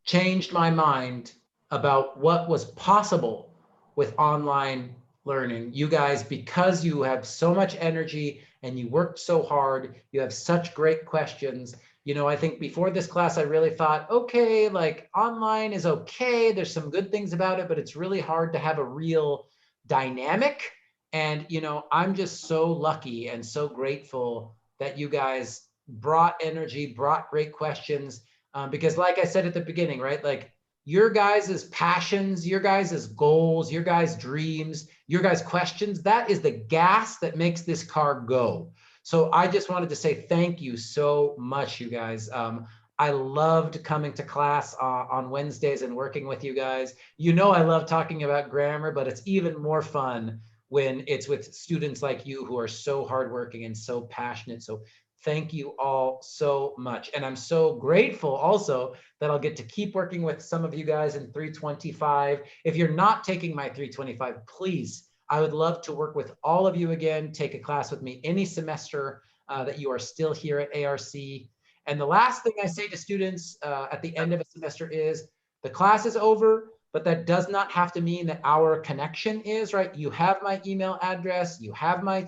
changed my mind about what was possible with online learning. You guys, because you have so much energy and you worked so hard, you have such great questions. You know, I think before this class, I really thought, okay, like online is okay. There's some good things about it, but it's really hard to have a real dynamic. And, you know, I'm just so lucky and so grateful that you guys brought energy, brought great questions. Because like I said at the beginning, right? Like your guys' passions, your guys' goals, your guys' dreams, your guys' questions, that is the gas that makes this car go. So I just wanted to say thank you so much, you guys. I loved coming to class on Wednesdays and working with you guys. You know, I love talking about grammar, but it's even more fun when it's with students like you who are so hardworking and so passionate. So thank you all so much. And I'm so grateful also that I'll get to keep working with some of you guys in 325. If you're not taking my 325, please, I would love to work with all of you again, take a class with me any semester that you are still here at ARC. And the last thing I say to students at the end of a semester is the class is over, but that does not have to mean that our connection is, right? You have my email address, you have my,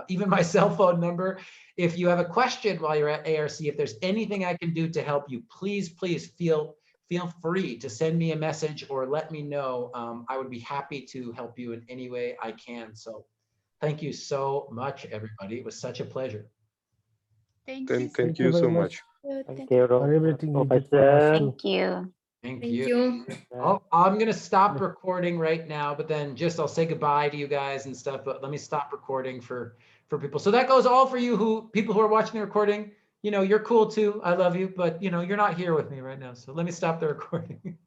even my cell phone number. If you have a question while you're at ARC, if there's anything I can do to help you, please, please feel free to send me a message or let me know. I would be happy to help you in any way I can. So thank you so much, everybody. It was such a pleasure. Thank you. Thank you so much. Thank you, for everything you did for us. Professor. Thank you. Thank Thank you. you. I'm going to stop recording right now, but then just I'll say goodbye to you guys and stuff, but let me stop recording for people. So that goes all for you people who are watching the recording. You know, you're cool too. I love you, but you know, you're not here with me right now. So let me stop the recording.